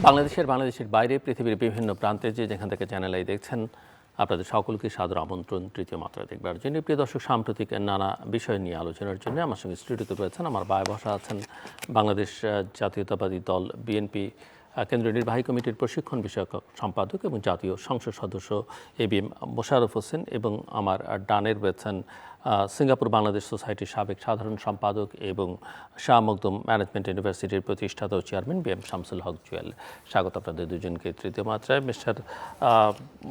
বাংলাদেশের বাইরে পৃথিবীর বিভিন্ন প্রান্তে যেখান থেকে চ্যানেল আই দেখছেন, আপনাদের সকলকে সাদর আমন্ত্রণ তৃতীয় মাত্রা দেখবার জন্য। প্রিয় দর্শক, সাম্প্রতিক নানা বিষয় নিয়ে আলোচনার জন্য আমার সঙ্গে স্টুডিওতে রয়েছেন আমার ভাই বসা আছেন বাংলাদেশ জাতীয়তাবাদী দল বিএনপি কেন্দ্রীয় নির্বাহী কমিটির প্রশিক্ষণ বিষয়ক সম্পাদক এবং জাতীয় সংসদ সদস্য এবিএম মোশাররফ হোসেন, এবং আমার ডানের রয়েছেন সিঙ্গাপুর বাংলাদেশ সোসাইটির সাবেক সাধারণ সম্পাদক এবং শাহ মখদুম ম্যানেজমেন্ট ইউনিভার্সিটির প্রতিষ্ঠাতা ও চেয়ারম্যান বিএম শামসুল হক জুয়েল। স্বাগত আপনাদের দুজনকে তৃতীয় মাত্রায়। মিস্টার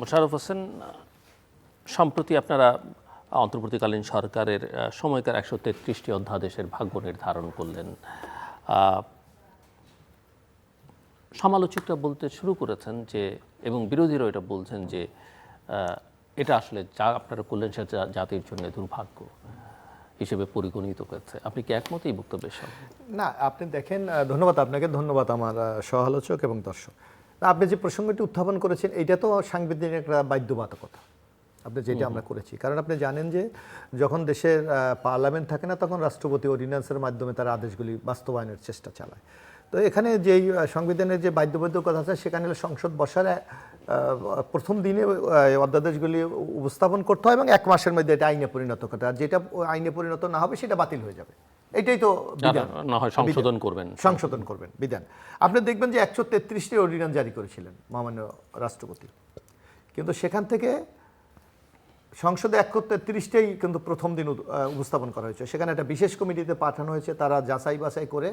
মোশাররফ হোসেন, সম্প্রতি আপনারা অন্তর্বর্তীকালীন সরকারের সময়কার 133টি অধ্যাদেশের ভাগ্য নির্ধারণ করলেন। সমালোচকরা বলতে শুরু করেছেন যে, এবং বিরোধীরাও এটা বলছেন যে এটা আসলে যা আপনারা করলেন সেটা জাতির জন্য দুর্ভাগ্য হিসেবে পরিগণিত হয়েছে। আপনি কি একমত এই বক্তব্যের সঙ্গে? না, আপনি দেখেন, ধন্যবাদ আপনাকে, ধন্যবাদ আমার সহ-আলোচক এবং দর্শক। আপনি যে প্রসঙ্গটি উত্থাপন করেছেন এটা তো সাংবিধানিক একটা বাধ্যবাধকতা আপনি যেটা আমরা করেছি। কারণ আপনি জানেন যে যখন দেশের পার্লামেন্ট থাকে না, তখন রাষ্ট্রপতি অর্ডিন্যান্সের মাধ্যমে তার আদেশগুলি বাস্তবায়নের চেষ্টা চালায়। তো এখানে যেই সংবিধানের যে বাধ্যবাধকতা আছে, সেখানে সংসদ বসার প্রথম দিনে অধ্যাদেশগুলি উপস্থাপন করতে হয় এবং 1 মাসের মধ্যে এটা আইনে পরিণত করতে হয়। আর যেটা আইনে পরিণত না হবে সেটা বাতিল হয়ে যাবে। এটাই তো বিধান, না হয় সংশোধন করবেন বিধান। আপনি দেখবেন যে 133টি অর্ডিন্যান্স জারি করেছিলেন মহামান্য রাষ্ট্রপতি, কিন্তু সেখান থেকে সংসদে 133টাই কিন্তু প্রথম দিন উপস্থাপন করা হয়েছে। সেখানে একটা বিশেষ কমিটিতে পাঠানো হয়েছে, তারা যাচাই বাছাই করে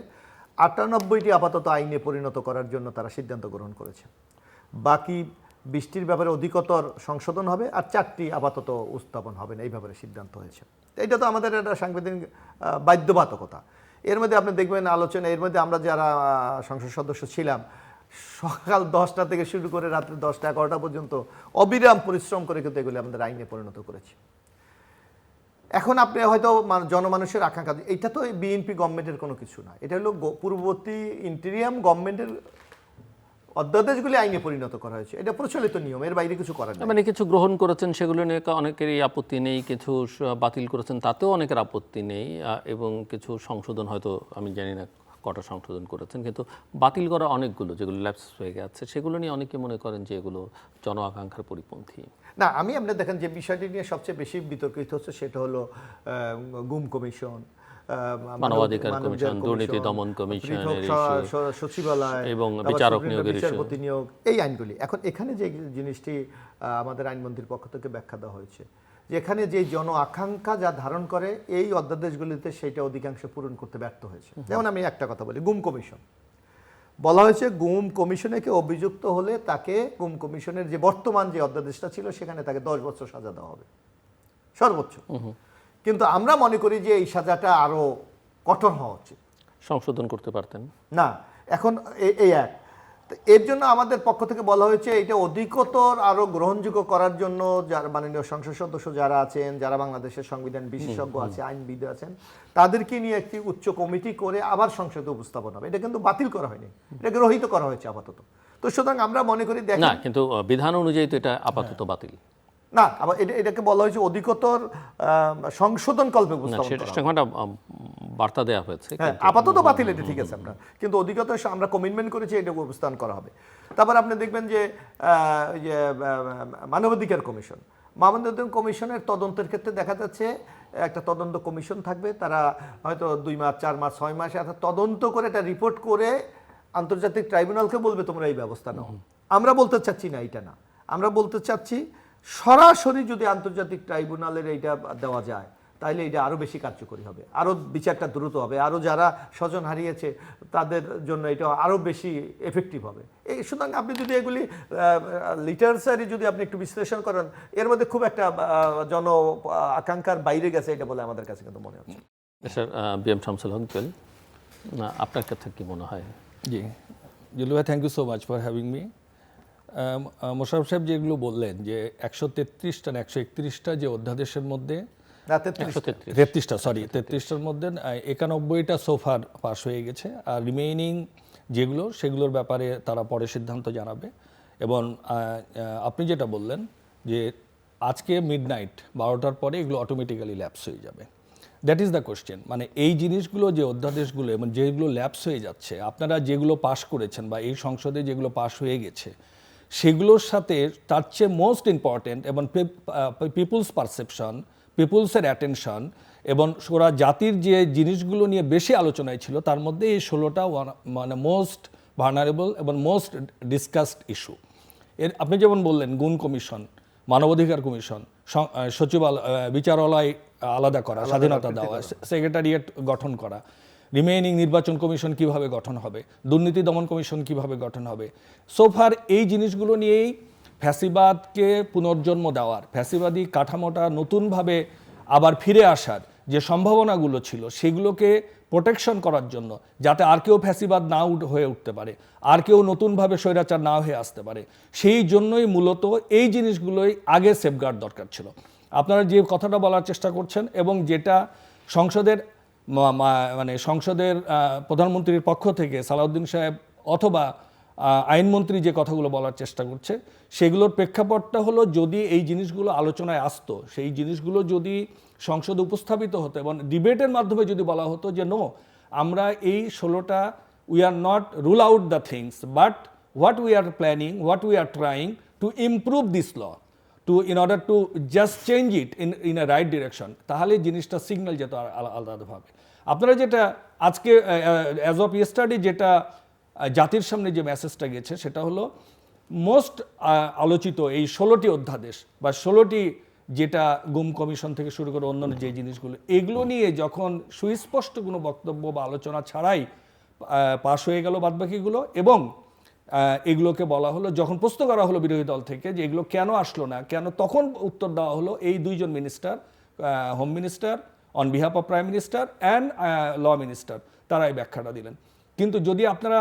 98টি আপাতত আইনে পরিণত করার জন্য তারা সিদ্ধান্ত গ্রহণ করেছে। বাকি 20টির ব্যাপারে অধিকতর সংশোধন হবে, আর 4টি আপাতত উত্থাপন হবে না, এই ব্যাপারে সিদ্ধান্ত হয়েছে। এটা তো আমাদের একটা সাংবিধানিক বাধ্যবাধকতা। এর মধ্যে আপনি দেখবেন আলোচনা, এর মধ্যে আমরা যারা সংসদ সদস্য ছিলাম, সকাল 10টা থেকে শুরু করে রাত্রি 10টা 11টা পর্যন্ত অবিরাম পরিশ্রম করে কিন্তু এগুলি আমাদের আইনে পরিণত করেছি। এখন আপনি হয়তো জনমানুষের আকাঙ্ক্ষা, এটা তো বিএনপি গভর্নমেন্টের কোনো কিছু না, এটা হলো পূর্ববর্তী ইন্টেরিয়াম গভর্নমেন্টের অধ্যাদেশগুলি আইনে পরিণত করা হয়েছে। এটা প্রচলিত নিয়ম, এর বাইরে কিছু করার নেই। মানে কিছু গ্রহণ করেছেন, সেগুলো নিয়ে অনেকেরই আপত্তি নেই, কিছু বাতিল করেছেন তাতেও অনেকের আপত্তি নেই, এবং কিছু সংশোধন হয়তো আমি জানি না কটা সংশোধন করেছেন, কিন্তু বাতিল করা অনেকগুলো যেগুলো ল্যাপস হয়ে গেছে সেগুলো নিয়ে অনেকে মনে করেন যে এগুলো জন আকাঙ্ক্ষার পরিপন্থী। না, আমি আপনার দেখেন যে বিষয়টি নিয়ে সবচেয়ে বেশি বিতর্কিত হচ্ছে সেটা হলো গুম কমিশন, মানবাধিকার কমিশন, দুর্নীতি দমন কমিশন, সচিবালয় এবং বিচারক নিয়োগের বিচারপতি নিয়োগ, এই আইনগুলি। এখন এখানে যে জিনিসটি আমাদের আইনমন্ত্রীর পক্ষ থেকে ব্যাখ্যা দেওয়া হয়েছে, যে এখানে যে জন আকাঙ্ক্ষা যা ধারণ করে এই অধ্যাদেশগুলিতে সেটা অধিকাংশ পূরণ করতে ব্যর্থ হয়েছে। যেমন আমি একটা কথা বলি, গুম কমিশন বলা হয়েছে, গুম কমিশনে কেউ অভিযুক্ত হলে তাকে গুম কমিশনের যে বর্তমান যে অধ্যাদেশটা ছিল সেখানে তাকে 10 বছর সাজা দেওয়া হবে সর্বোচ্চ। কিন্তু আমরা মনে করি যে এই সাজাটা আরো কঠোর হওয়া উচিত, সংশোধন করতে পারতেন না। এখন এই এক, এর জন্য আমাদের পক্ষ থেকে বলা হয়েছে এটা অধিকতর আরো গ্রহণযোগ্য করার জন্য যারা মাননীয় সংসদ সদস্য যারা আছেন, যারা বাংলাদেশের সংবিধান বিশেষজ্ঞ আছে, আইনবিদ আছেন, তাদেরকে নিয়ে একটি উচ্চ কমিটি করে আবার সংসদে উপস্থাপন হবে। এটা কিন্তু বাতিল করা হয়নি, এটা গ্রহীত করা হয়েছে আপাতত। তো সুতরাং আমরা মনে করি না, কিন্তু বিধান অনুযায়ী তো এটা আপাতত বাতিল না, আবার এটাকে বলা হয়েছে অধিকতর সংশোধন কল্পে উপস্থাপন করা। সেটা বার্তা দেওয়া হয়েছে, আপাতত বাতিল, এটা ঠিক আছে আমরা, কিন্তু অধিকতর আমরা কমিটমেন্ট করেছি এটা উপস্থাপন করা হবে। তারপর আপনি দেখবেন যে মানবাধিকার কমিশন, মানবাধিকার কমিশনের তদন্তের ক্ষেত্রে দেখা যাচ্ছে একটা তদন্ত কমিশন থাকবে, তারা হয়তো 2 মাস 4 মাস 6 মাস তদন্ত করে একটা রিপোর্ট করে আন্তর্জাতিক ট্রাইব্যুনালকে বলবে তোমরা এই ব্যবস্থা নাও। আমরা বলতে চাচ্ছি না এটা না, আমরা বলতে চাচ্ছি সরাসরি যদি আন্তর্জাতিক ট্রাইব্যুনালের এইটা দেওয়া যায় তাহলে এটা আরো বেশি কার্যকরী হবে, আরো বিচারটা দ্রুত হবে, আরো যারা স্বজন হারিয়েছে তাদের জন্য এটা আরো বেশি এফেক্টিভ হবে। এই সুতরাং আপনি যদি এগুলি লিটারেচারি যদি আপনি একটু বিশ্লেষণ করেন, এর মধ্যে খুব একটা জন আকাঙ্ক্ষার বাইরে গেছে এটা বলে আমাদের কাছে কিন্তু মনে হচ্ছে। স্যার, বিএম শামসুল হক জুয়েল, আপনার কাছে কি মনে হয়? জি, জুয়েল ভাই, thank you so much for having me. Mosharraf সাহেব যেগুলো বললেন যে 133টা না 131টা যে অধ্যাদেশের মধ্যে 33টার মধ্যে 91টা সোফার পাস হয়ে গেছে, আর রিমেইনিং যেগুলো সেগুলোর ব্যাপারে তারা পরে সিদ্ধান্ত জানাবে। এবং আপনি যেটা বললেন যে আজকে মিডনাইট 12টার পরে এগুলো অটোমেটিক্যালি ল্যাপস হয়ে যাবে, দ্যাট ইজ দ্য কোশ্চেন। মানে এই জিনিসগুলো যে অধ্যাদেশগুলো এবং যেগুলো ল্যাপস হয়ে যাচ্ছে, আপনারা যেগুলো পাশ করেছেন বা এই সংসদে যেগুলো পাশ হয়ে গেছে, সেগুলোর সাথে তার চেয়ে মোস্ট ইম্পর্টেন্ট এবং পিপুলস পারসেপশন, পিপুলসের অ্যাটেনশন এবং ওরা জাতির যে জিনিসগুলো নিয়ে বেশি আলোচনায় ছিল, তার মধ্যে এই 16টা মানে মোস্ট ভার্নারেবল এবং মোস্ট ডিসকাসড ইস্যু। আপনি যেমন বললেন গুণ কমিশন, মানবাধিকার কমিশন, বিচারালয় আলাদা করা, স্বাধীনতা দেওয়া, সেক্রেটারিয়েট গঠন করা, রিমেইনিং নির্বাচন কমিশন কিভাবে গঠন হবে, দুর্নীতি দমন কমিশন কিভাবে গঠন হবে, সোফার এই জিনিসগুলো নিয়েই ফ্যাসিবাদকে পুনর্জন্ম দেওয়ার, ফ্যাসিবাদী কাঠামোটা নতুনভাবে আবার ফিরে আসার যে সম্ভাবনাগুলো ছিল সেগুলোকে প্রোটেকশন করার জন্য, যাতে আর কেউ ফ্যাসিবাদ না হয়ে উঠতে পারে, আর কেউ নতুনভাবে স্বৈরাচার না হয়ে আসতে পারে, সেই জন্যই মূলত এই জিনিসগুলোই আগে সেফগার্ড দরকার ছিল। আপনারা যে কথাটা বলার চেষ্টা করছেন এবং যেটা সংসদের মানে সংসদের প্রধানমন্ত্রীর পক্ষ থেকে সালাউদ্দিন সাহেব অথবা আইনমন্ত্রী যে কথাগুলো বলার চেষ্টা করছে, সেগুলোর প্রেক্ষাপটটা হলো যদি এই জিনিসগুলো আলোচনায় আসতো, সেই জিনিসগুলো যদি সংসদে উপস্থাপিত হতো এবং ডিবেটের মাধ্যমে যদি বলা হতো যে নো, আমরা এই 16টা we are not rule out the things, but what we are planning, what we are trying to improve this law in order to just change it in a right direction, তাহলে জিনিসটা signal যেত আলাদাভাবে। আপনারা যেটা আজকে as of yesterday যেটা জাতির সামনে যে মেসেজটা গেছে, সেটা হলো মোস্ট আলোচিত এই 16টি অধ্যাদেশ বা 16টি যেটা গুম কমিশন থেকে শুরু করে অন্যান্য যে জিনিসগুলো, এগুলো নিয়ে যখন সুস্পষ্ট কোনো বক্তব্য বা আলোচনা ছাড়াই পাশ হয়ে গেল বাদবাকিগুলো, এবং এগুলোকে বলা হলো, যখন প্রশ্ন করা হলো বিরোধী দল থেকে যে এগুলো কেন আসলো না, কেন, তখন উত্তর দেওয়া হলো এই দুইজন minister, home minister on behalf of prime minister and law minister, তারা এই ব্যাখ্যাটা দিলেন। কিন্তু যদি আপনারা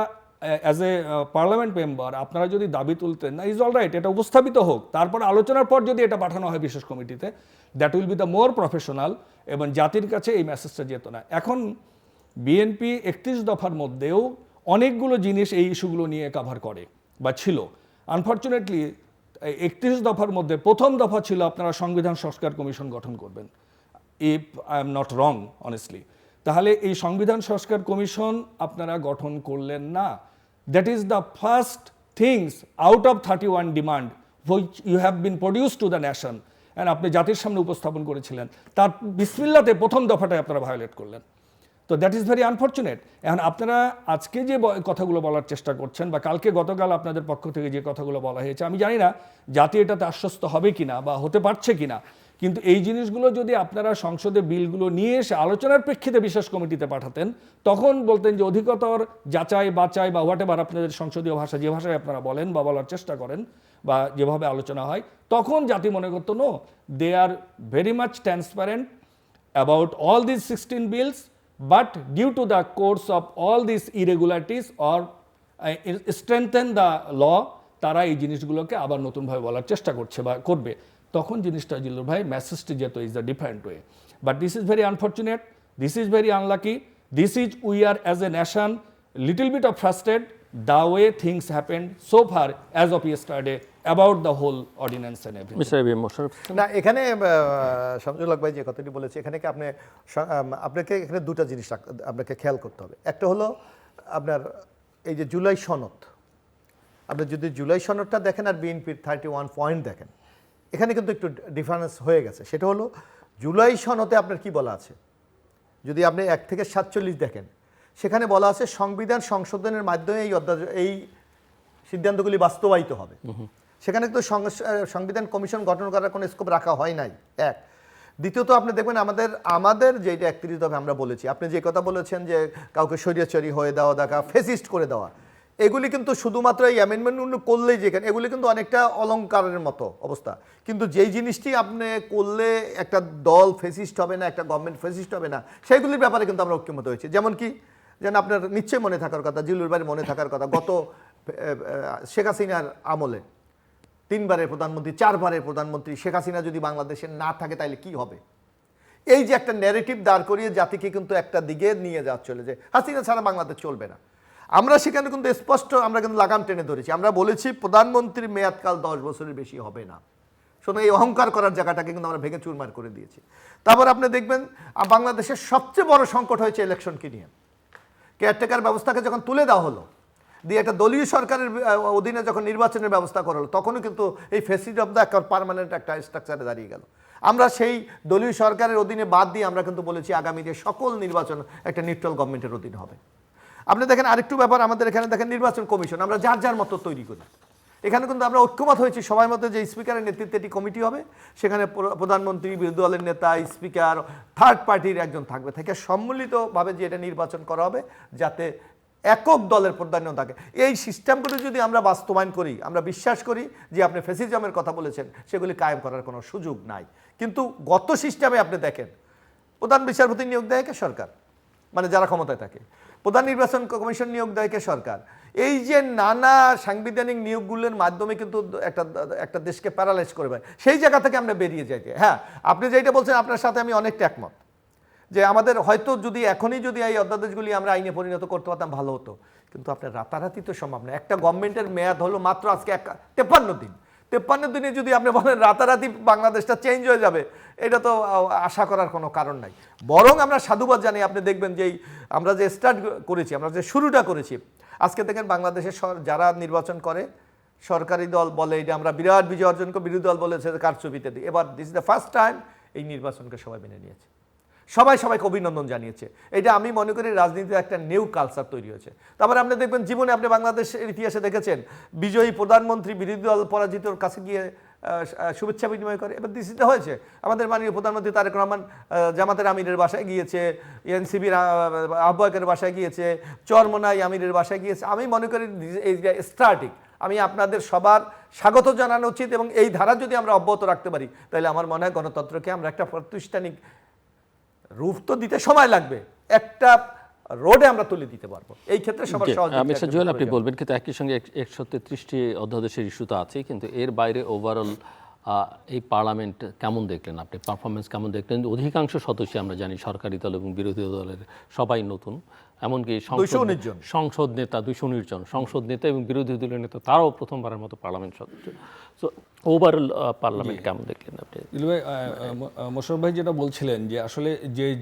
অ্যাজ এ পার্লামেন্ট মেম্বার আপনারা যদি দাবি তুলতেন না, ইজ অল রাইট, এটা উপস্থাপিত হোক, তারপর আলোচনার পর যদি এটা পাঠানো হয় বিশেষ কমিটিতে, that will be the more professional, এবং জাতির কাছে এই মেসেজটা যেত না। এখন বিএনপি 31 দফার মধ্যেও অনেকগুলো জিনিস এই ইস্যুগুলো নিয়ে কাভার করে বা ছিল। আনফর্চুনেটলি 31 দফার মধ্যে প্রথম দফা ছিল আপনারা সংবিধান সংস্কার কমিশন গঠন করবেন, if I am not wrong honestly. তাহলে এই সংবিধান সংস্কার কমিশন আপনারা গঠন করলেন না। That is the first things out of 31 demand which you have been produce to the nation, and আপনি জাতির সামনে উপস্থাপন করেছিলেন, তার বিসমিল্লাতে প্রথম দফাটাই আপনারা ভায়োলেট করলেন। তো দ্যাট ইজ ভেরি আনফর্চুনেট। এখন আপনারা আজকে যে কথাগুলো বলার চেষ্টা করছেন বা কালকে গতকাল আপনাদের পক্ষ থেকে যে কথাগুলো বলা হয়েছে, আমি জানি না জাতি এটাতে আশ্বস্ত হবে কিনা বা হতে পারছে কিনা, কিন্তু এই জিনিসগুলো যদি আপনারা সংসদে বিলগুলো নিয়ে এসে আলোচনার প্রেক্ষিতে বিশেষ কমিটিতে পাঠাতেন, তখন বলতেন যে অধিকতর যাচাই বাচাই বা হোয়াট এভার আপনাদের সংসদীয় ভাষা যে ভাষায় আপনারা বলেন বা বলার চেষ্টা করেন বা যেভাবে আলোচনা হয়, তখন জাতি মনে করতো no, they are very much transparent about all this 16 bills, but due to the course of all these irregularities or strengthen the law, তারা এই জিনিসগুলোকে আবার নতুনভাবে বলার চেষ্টা করছে বা করবে। তখন জিনিসটা জিল্লুর ভাই মেসেজটি যেত is the different way, but this is very unfortunate, this is very unlucky, this is we are as a nation little bit of frustrated the way things happened so far as of yesterday about the whole ordinance and everything. Mister ABM Mosharraf Hossain, না, এখানে শামসুল হক ভাই যে কথাটি বলেছে, এখানে কি আপনাকে এখানে দুটা জিনিস আপনাকে খেয়াল করতে হবে। একটা হলো আপনার এই যে জুলাই সনদ, আপনি যদি জুলাই সনদটা দেখেন আর বিএনপির 31 পয়েন্ট দেখেন, এখানে কিন্তু একটু ডিফারেন্স হয়ে গেছে। সেটা হলো জুলাই সনদে আপনার কি বলা আছে, যদি আপনি 1 থেকে 47 দেখেন, সেখানে বলা আছে সংবিধান সংশোধনের মাধ্যমে এই সিদ্ধান্তগুলি বাস্তবায়িত হবে। সেখানে তো সংবিধান কমিশন গঠন করার কোনো স্কোপ রাখা হয় নাই, এক। দ্বিতীয়ত আপনি দেখবেন আমাদের যেটা 31 দফা আমরা বলেছি, আপনি যে কথা বলেছেন যে কাউকে স্বৈরাচারী হয়ে দেওয়া, দেখা ফেসিস্ট করে দেওয়া, এগুলি কিন্তু শুধুমাত্র এই অ্যামেন্ডমেন্ট করলেই যেখানে, এগুলি কিন্তু অনেকটা অলংকারের মতো অবস্থা। কিন্তু যেই জিনিসটি আপনি করলে একটা দল ফেসিস্ট হবে না, একটা গভর্নমেন্ট ফেসিস্ট হবে না, সেইগুলির ব্যাপারে কিন্তু আমরা ঐক্যমত হয়েছি। যেমন কি, যেন আপনার নিশ্চয়ই মনে থাকার কথা, জিল্লুর বাড়ি মনে থাকার কথা, গত শেখ হাসিনার আমলে 3 বারের প্রধানমন্ত্রী, 4 বারের প্রধানমন্ত্রী শেখ হাসিনা যদি বাংলাদেশে না থাকে তাহলে কি হবে, এই যে একটা ন্যারেটিভ দাঁড় করিয়ে জাতিকে কিন্তু একটা দিকে নিয়ে যাওয়া চলে, যে হাসিনা ছাড়া বাংলাদেশ চলবে না। আমরা সেখানে কিন্তু স্পষ্ট আমরা কিন্তু লাগাম টেনে ধরেছি, আমরা বলেছি প্রধানমন্ত্রীর মেয়াদকাল 10 বছরের বেশি হবে না। সুতরাং এই অহংকার করার জায়গাটাকে কিন্তু আমরা ভেঙে চুরমার করে দিয়েছি। তারপর আপনি দেখবেন বাংলাদেশের সবচেয়ে বড় সংকট হয়েছে ইলেকশনকে নিয়ে। কেয়ারটেকার ব্যবস্থাকে যখন তুলে দেওয়া হলো, দিয়ে একটা দলীয় সরকারের অধীনে যখন নির্বাচনের ব্যবস্থা করা হলো, তখনও কিন্তু এই ফেসিলিটি অফ দ্য একটা পার্মানেন্ট একটা স্ট্রাকচারে দাঁড়িয়ে গেল। আমরা সেই দলীয় সরকারের অধীনে বাদ দিয়ে আমরা কিন্তু বলেছি আগামীতে সকল নির্বাচন একটা নিউট্রাল গভর্নমেন্টের অধীনে হবে। আপনি দেখেন আরেকটু ব্যাপার, আমাদের এখানে দেখেন নির্বাচন কমিশন আমরা যার যার মতো তৈরি করি। এখানে কিন্তু আমরা ঐক্যমত হয়েছি সবাই মতো যে স্পিকারের নেতৃত্বে একটি কমিটি হবে, সেখানে প্রধানমন্ত্রী, বিরোধী দলের নেতা, স্পিকার, থার্ড পার্টির একজন থাকবে, থেকে সম্মিলিতভাবে যে এটা নির্বাচন করা হবে যাতে একক দলের প্রাধান্য থাকে। এই সিস্টেমগুলো যদি আমরা বাস্তবায়ন করি, আমরা বিশ্বাস করি যে আপনি ফ্যাসিজমের কথা বলেছেন সেগুলি কায়েম করার কোনো সুযোগ নাই। কিন্তু গত সিস্টেমে আপনি দেখেন প্রধান বিচারপতি নিয়োগ দেয় কে সরকার, মানে যারা ক্ষমতায় থাকে, প্রধান নির্বাচন কমিশন নিয়োগ দেয় কে সরকার। এই যে নানা সাংবিধানিক নিয়োগগুলোর মাধ্যমে কিন্তু একটা দেশকে প্যারালাইজ করে দেয়। সেই জায়গা থেকে আমরা বেরিয়ে যাই। হ্যাঁ, আপনি যেটা বলছেন আপনার সাথে আমি অনেকটা একমত যে আমাদের হয়তো যদি এখনই যদি এই অধ্যাদেশগুলি আমরা আইনে পরিণত করতে পারতাম ভালো হতো, কিন্তু আপনার রাতারাতি তো সম্ভব না। একটা গভর্নমেন্টের মেয়াদ হলো মাত্র আজকে 53 দিন। 53 দিনে যদি আপনি বলেন রাতারাতি বাংলাদেশটা চেঞ্জ হয়ে যাবে, এটা তো আশা করার কোনো কারণ নাই। বরং আমরা সাধুবাদ জানি, আপনি দেখবেন যে আমরা যে স্টার্ট করেছি, আমরা যে শুরুটা করেছি, আজকে দেখেন বাংলাদেশের যারা নির্বাচন করে সরকারি দল বলে এটা আমরা বিরাট বিজয় অর্জন করে, বিরোধী দল বলেছে কারচুপিতে দিই। এবার this is the first time এই নির্বাচনকে সবাই মেনে নিয়েছে, সবাইকে অভিনন্দন জানিয়েছে। এটা আমি মনে করি রাজনীতিতে একটা নিউ কালচার তৈরি হয়েছে। তারপরে আপনি দেখবেন জীবনে আপনি বাংলাদেশের ইতিহাসে দেখেছেন বিজয়ী প্রধানমন্ত্রী বিরোধী দল পরাজিতর কাছে গিয়ে শুভেচ্ছা বিনিময় করে। এবার দিসিতে হয়েছে আমাদের মাননীয় প্রধানমন্ত্রী তারেক রহমান জামাতের আমিরের বাসায় গিয়েছে, এনসিবির আহ্বায়কের বাসায় গিয়েছে, চরমোনাই আমিরের বাসায় গিয়েছে। আমি মনে করি এই স্টার্টিং আমি আপনাদের সবার স্বাগত জানানো উচিত, এবং এই ধারা যদি আমরা অব্যাহত রাখতে পারি তাহলে আমার মনে হয় গণতন্ত্রকে আমরা একটা প্রাতিষ্ঠানিক রূপ তো দিতে সময় লাগবে, একটা রোডে আমরা তুলে দিতে পারবো। এই ক্ষেত্রে সবার সহযোগিতা। মিস্টার জুয়েল, আপনি বলবেন কিন্তু একই সঙ্গে 133টি অধ্যাদেশের ইস্যু তো আছে, কিন্তু এর বাইরে ওভারঅল এই পার্লামেন্ট কেমন দেখলেন আপনি, পারফরমেন্স কেমন দেখলেন? অধিকাংশ সদস্য আমরা জানি সরকারি দল এবং বিরোধী দলের সবাই নতুন, এমনকি সংসদ নেতা 219 জন, সংসদ নেতা এবং বিরোধী দলের নেতা তারাও প্রথমবারের মতো পার্লামেন্ট সদস্য। সো ওভারঅল পার্লামেন্ট কেমন দেখলেন আপনি? মোশাররফ ভাই যেটা বলছিলেন যে আসলে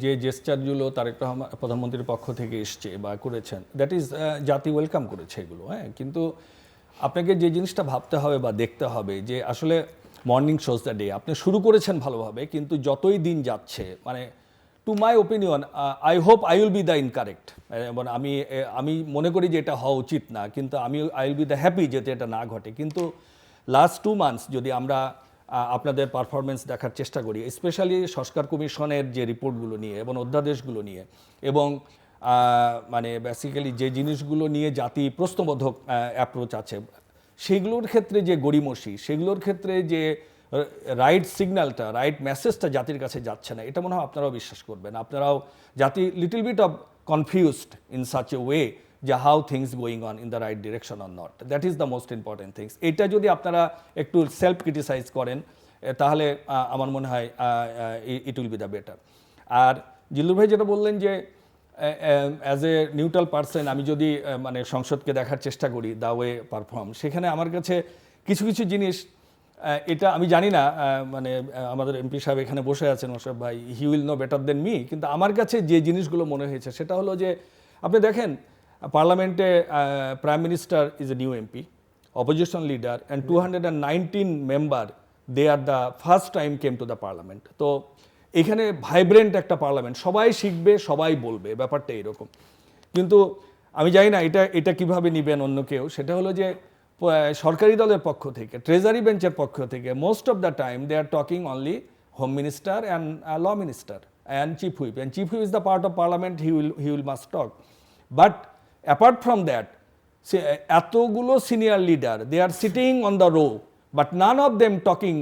যে জেস্টারগুলো তারেক রহমান প্রধানমন্ত্রীর পক্ষ থেকে এসছে বা করেছেন, দ্যাট ইজ জাতি ওয়েলকাম করেছে এগুলো। হ্যাঁ, কিন্তু আপনাকে যে জিনিসটা ভাবতে হবে বা দেখতে হবে যে আসলে মর্নিং শোজ দ্য ডে আপনি শুরু করেছেন ভালোভাবে, কিন্তু যতই দিন যাচ্ছে, মানে to my opinion I hope I will be the incorrect, এবং আমি মনে করি যে এটা হওয়া উচিত না, কিন্তু I will be the happy যাতে এটা না ঘটে। কিন্তু লাস্ট 2 মান্থস যদি আমরা আপনাদের পারফরমেন্স দেখার চেষ্টা করি, স্পেশালি সংস্কার কমিশনের যে রিপোর্টগুলো নিয়ে এবং অধ্যাদেশগুলো নিয়ে, এবং মানে বেসিক্যালি যে জিনিসগুলো নিয়ে জাতি প্রশ্নবোধক অ্যাপ্রোচ আছে, সেগুলোর ক্ষেত্রে যে গড়িমসি, সেগুলোর ক্ষেত্রে যে রাইট সিগন্যালটা, রাইট মেসেজটা জাতির কাছে যাচ্ছে না, এটা মনে হয় আপনারাও বিশ্বাস করবেন। আপনারাও জাতি little bit of confused in such a way যে how things going on in the right direction or not, that is the most important things. এটা যদি আপনারা একটু সেলফ ক্রিটিসাইজ করেন তাহলে আমার মনে হয় it will be the better. আর জিল্লুর ভাই যেটা বললেন যে অ্যাজ এ নিউট্রাল পার্সন আমি যদি মানে সংসদকে দেখার চেষ্টা করি দ্য ওয়ে পারফর্ম, সেখানে আমার কাছে কিছু কিছু জিনিস, এটা আমি জানি না, মানে আমাদের এমপি সাহেব এখানে বসে আছেন, মোশাররফ ভাই, he will know better than me, কিন্তু আমার কাছে যে জিনিসগুলো মনে হয়েছে সেটা হলো যে আপনি দেখেন পার্লামেন্টে prime minister is a new MP, opposition leader, and 219 member, they are the first time came to the parliament. তো এখানে ভাইব্রেন্ট একটা পার্লামেন্ট, সবাই শিখবে, সবাই বলবে, ব্যাপারটা এরকম। কিন্তু আমি জানি না এটা কিভাবে নিবেন অন্য কেউ, সেটা হলো যে সরকারি দলের পক্ষ থেকে, ট্রেজারি বেঞ্চের পক্ষ থেকে most of the time they are talking only home minister and law minister and chief whip, and chief whip is the part of parliament, he will must talk. But apart from that, এতগুলো senior leader, they are sitting on the row, but none of them talking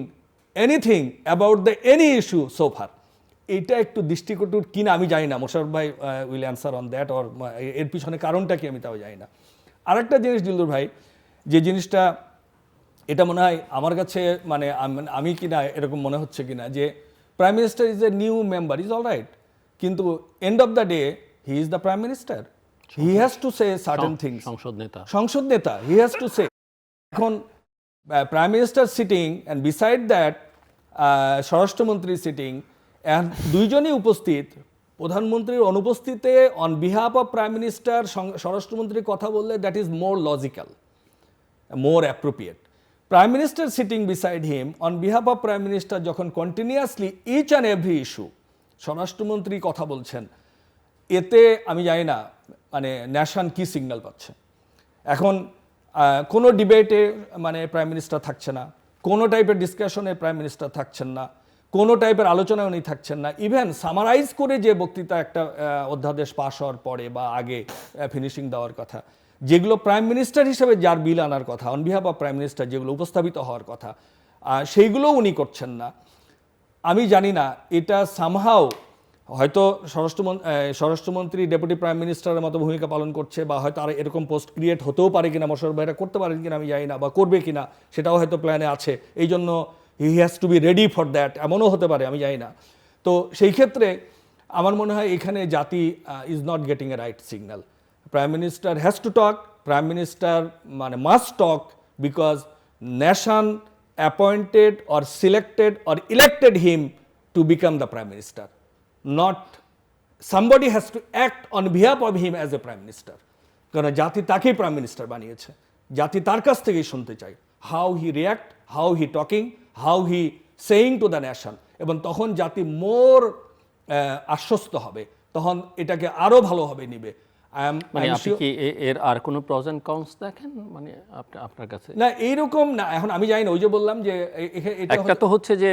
anything about the any issue so far. এইটা একটু দৃষ্টিকটুর কিনা আমি জানি না, মোশাররফ ভাই will answer on that, or এর পিছনে কারণটা কি আমি তাও জানি না। আরেকটা জিনিস জিল্লুর ভাই, যে জিনিসটা এটা মনে হয় আমার কাছে, মানে আমি কিনা এরকম মনে হচ্ছে কিনা, যে prime minister is a new member, is all right, কিন্তু end of the day he is the prime minister, he has to say certain things, সংসদ নেতা, হি হ্যাজ টু সে। এখন prime minister sitting, and beside that স্বরাষ্ট্রমন্ত্রী sitting, And দুইজনই উপস্থিত, প্রধানমন্ত্রীর অনুপস্থিতিতে on behalf of prime minister স্বরাষ্ট্রমন্ত্রী কথা বললে that is more logical, more appropriate. Prime Minister sitting beside him on behalf of Prime Minister যখন continuously each and every issue স্বরাষ্ট্রমন্ত্রী কথা বলছেন, এতে আমি জানি না মানে ন্যাশন কি সিগন্যাল পাচ্ছে। এখন কোনো ডিবেটে মানে প্রাইম মিনিস্টার থাকছে না, কোনো টাইপের ডিসকাশনে প্রাইম মিনিস্টার থাকছেন না, কোনো টাইপের আলোচনায় উনি থাকছেন না। ইভেন সামারাইজ করে যে বক্তৃতা একটা অধ্যাদেশ পাশ হওয়ার পরে বা আগে ফিনিশিং দেওয়ার কথা, যেগুলো প্রাইম মিনিস্টার হিসেবে যার বিল আনার কথা, on behalf of prime minister যেগুলো উপস্থাপিত হওয়ার কথা, সেইগুলোও উনি করছেন না। আমি জানি না এটা সামহাও হয়তো স্বরাষ্ট্রমন্ত্রী ডেপুটি প্রাইম মিনিস্টারের মতো ভূমিকা পালন করছে, বা হয়তো আর এরকম পোস্ট ক্রিয়েট হতেও পারে কিনা, মোশাররফ ভাইরা করতে পারেন কিনা আমি জানি না, বা করবে কিনা সেটাও হয়তো প্ল্যানে আছে, এই জন্য he has to be ready for that, এমনও হতে পারে, আমি জানি না। তো সেই ক্ষেত্রে আমার মনে হয় এখানে জাতি is not getting a right signal. Prime Minister has to talk, Prime Minister must talk, because nation appointed or selected or elected him to become the Prime Minister. Not somebody has to act on behalf of him as a Prime Minister. কারণ জাতি তাকেই prime minister বানিয়েছে, জাতি তার কাছ থেকেই শুনতে চাই how he react, how he talking, how he saying to the nation, এবং তখন জাতি মোর আশ্বস্ত হবে, তখন এটাকে আরও ভালোভাবে নিবে। মানে আপনি কি এর আর কোনো প্রজ এন্ড কনস দেখেন মানে আপনার কাছে? না এইরকম না, এখন আমি জানি না, ওই যে বললাম যে একটা তো হচ্ছে যে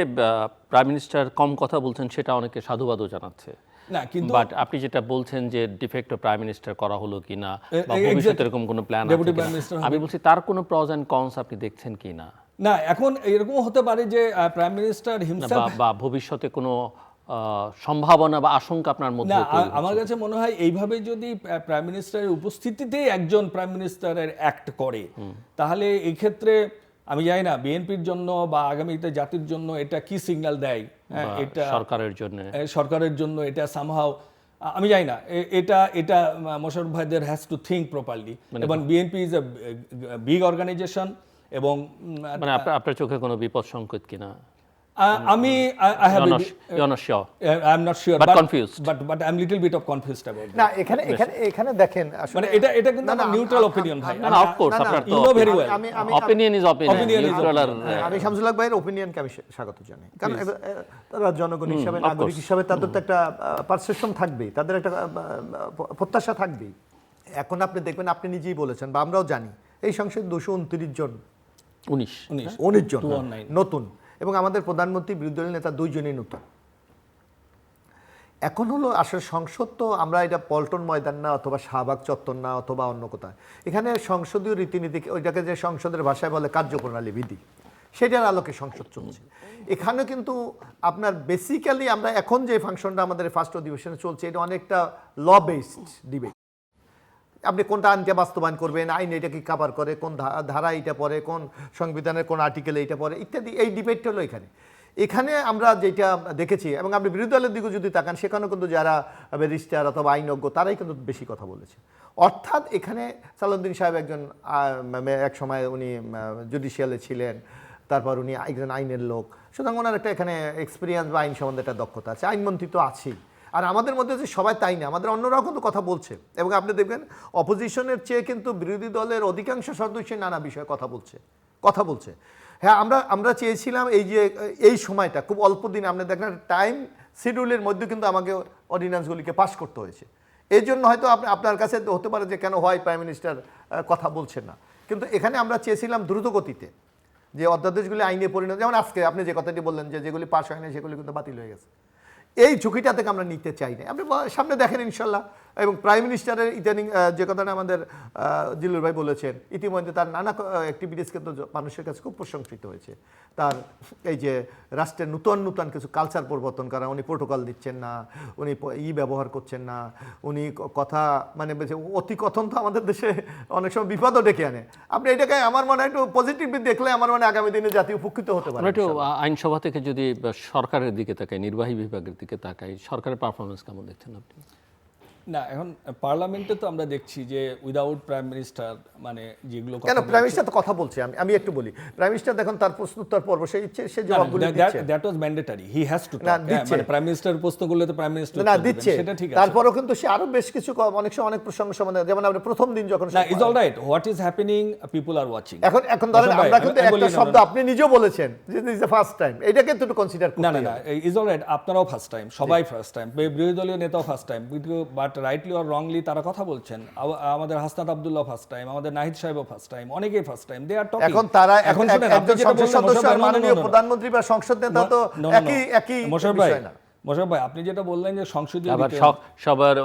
প্রাইম মিনিস্টার কম কথা বলছেন, সেটা অনেকে সাধুবাদও জানাচ্ছে না, কিন্তু বাট আপনি যেটা বলছেন যে ডিফেক্ট প্রাইম মিনিস্টার করা হলো কিনা বা ভবিষ্যতে এরকম কোনো প্ল্যান আছে কিনা, আমি বলছি তার কোনো প্রজ এন্ড কনস আপনি দেখছেন কিনা? না, এখন এরকম হতে পারে যে প্রাইম মিনিস্টার হিমসেলফ বা ভবিষ্যতে কোনো সম্ভাবনা বা আশঙ্কা আপনার মধ্যে? আমার কাছে মনে হয় এইভাবে যদি প্রাইম মিনিস্টারের উপস্থিতিতেই একজন প্রাইম মিনিস্টারের অ্যাক্ট করে, তাহলে এই ক্ষেত্রে আমি জানি না বিএনপির জন্য বা আগামীতে জাতির জন্য এটা কি সিগন্যাল দেয়, এটা সরকারের জন্য এটা সামহাও আমি জানি না, এটা মোশাররফ ভাইদের হ্যাজ টু থিঙ্ক প্রপারলি। এবং BNP is a big organisation, এবং মানে আপনার চোখে কোনো বিপদ সংকেত কিনা? আমি you're not sure. I'm not sure, but confused. But I'm little bit of confused about that. না, এখানে দেখেন আসলে মানে এটা কিন্তু আমার নিউট্রাল অপিনিয়ন ভাই। না, of course আপনার তো you know very well. opinion is opinion. আমি শামসুল হক ভাইয়ের ওপিনিয়নকে আমি স্বাগত জানাই, কারণ তারা জনগণ হিসাবে, নাগরিক হিসাবে তাদের তো একটা পারসেপশন থাকবেই, তাদের একটা প্রত্যাশা থাকবেই। এখন আপনি দেখবেন, আপনি নিজেই বলেছেন বা আমরাও জানি, এই সংসদ 229 জন 19 জন নতুন, এবং আমাদের প্রধানমন্ত্রী, বিরোধী দলের নেতা 2 জনই নতুন। এখন হলো আসলে সংসদ তো আমরা এটা পল্টন ময়দান না, অথবা শাহবাগ চত্বর না, অথবা অন্য কোথায়। এখানে সংসদীয় রীতিনীতি, ওইটাকে যে সংসদের ভাষায় বলে কার্যপ্রণালী বিধি, সেটার আলোকে সংসদ চলছে। এখানে কিন্তু আপনার বেসিক্যালি আমরা এখন যে ফাংশনটা আমাদের ফার্স্ট অধিবেশনে চলছে, এটা অনেকটা ল বেসড ডিবেট। আপনি কোনটা আইনকে বাস্তবায়ন করবেন, আইন এটা কি কাভার করে, কোন ধারা এটা পড়ে, কোন সংবিধানের কোন আর্টিকেলে এটা পড়ে ইত্যাদি, এই ডিবেটটা হলো এখানে আমরা যেটা দেখেছি। এবং আপনি বিরোধী দলের দিকে যদি তাকান, সেখানেও কিন্তু যারা ব্যারিস্টার অথবা আইনজ্ঞ, তারাই কিন্তু বেশি কথা বলেছে। অর্থাৎ এখানে সালাউদ্দিন সাহেব একজন এক সময় উনি জুডিশিয়ালে ছিলেন, তারপর উনি একজন আইনের লোক, সুতরাং ওনার একটা এখানে এক্সপিরিয়েন্স বা আইন সম্বন্ধে একটা দক্ষতা আছে। আইনমন্ত্রী তো আছেই, আর আমাদের মধ্যে যে সবাই তাই না, আমাদের অন্যরাও কিন্তু কথা বলছে। এবং আপনি দেখবেন অপোজিশনের চেয়ে কিন্তু বিরোধী দলের অধিকাংশ সদস্যই নানা বিষয়ে কথা বলছে। হ্যাঁ, আমরা চেয়েছিলাম এই সময়টা খুব অল্প দিন, আপনি দেখেন টাইম শিডিউলের মধ্যে কিন্তু আমাকে অর্ডিন্যান্সগুলিকে পাস করতে হয়েছে। এই জন্য হয়তো আপনার কাছে হতে পারে যে কেন হয় প্রাইম মিনিস্টার কথা বলছেন না, কিন্তু এখানে আমরা চেয়েছিলাম দ্রুত গতিতে যে অধ্যাদেশগুলি আইনে পরিণত, যেমন আজকে আপনি যে কথাটি বললেন যে যেগুলি পাস হয় না সেগুলি কিন্তু বাতিল হয়ে গেছে। এই ঝুঁকিটা থেকে আমরা নিতে চাই না। আপনি সামনে দেখেন ইনশাল্লাহ। এবং প্রাইম মিনিস্টারের ইদানিং যে কথাটা আমাদের জিল্লুর ভাই বলেছেন, ইতিমধ্যে তার নানা অ্যাক্টিভিটিস কিন্তু মানুষের কাছে খুব প্রশংসিত হয়েছে। তার এই যে রাষ্ট্রের নূতন কিছু কালচার পরিবর্তন করা, উনি প্রোটোকল দিচ্ছেন না, উনি ব্যবহার করছেন না, উনি কথা মানে অতি কথন তো আমাদের দেশে অনেক সময় বিপদও ডেকে আনে। আপনি এটাকে আমার মনে হয় একটু পজিটিভলি দেখলে আমার মনে আগামী দিনে জাতি উপকৃত হতে পারে। একটু আইনসভা থেকে যদি সরকারের দিকে তাকাই, নির্বাহী বিভাগের দিকে তাকাই, সরকারের পারফরমেন্স কেমন দেখছেন আপনি? না, এখন পার্লামেন্টে তো আমরা দেখছি যে উইদাউট প্রাইম মিনিস্টার মানে যেগুলো কেন প্রাইম মিনিস্টার তো কথা বলছে, আমি একটু বলি, প্রাইম মিনিস্টার দেখুন তার প্রশ্নোত্তর পর্ব সে জবাবগুলো দিচ্ছে। That was mandatory, he has two না, টক, দিচ্ছে। মানে প্রাইম মিনিস্টার প্রশ্ন করলে তো প্রাইম মিনিস্টার না দিচ্ছে, সেটা ঠিক আছে। তারপরেও কিন্তু সে আরো বেশ কিছু অনেক সময় অনেক প্রসঙ্গ সম্বন্ধে, যেমন আমরা প্রথম দিন যখন না, is all right, what is happening, people are watching. এখন ধরেন ভাই, আমরা কিন্তু আমি বলি একটা না, শব্দ আপনি নিজেও বলেছেন যে this is the first time, এটাকে একটু কনসিডার করতে না না না, ইজ অল রাইট, আপনারাও ফার্স্ট টাইম, সবাই ফার্স্ট টাইম, বিরোধী দলীয় নেতাও first time, but rightly or wrongly তারা কথা বলছেন। আমাদের হাসনাত আব্দুল্লাহ ফার্স্ট টাইম, আমাদের নাহিদ সাহেবও ফার্স্ট টাইম, অনেকেই first time, they are talking. এখন তারা এখন শুনেন, আপনি একজন যেটা সংসদ বললেন, সদস্য আর মোশাররফ ভাই, মাননীয় প্রধানমন্ত্রী বা সংসদ নেতা তো একই মোশাররফ ভাই, বিষয় না। মোশাররফ ভাই, আপনি যেটা বললেন যে সংসদীয় আবার সবার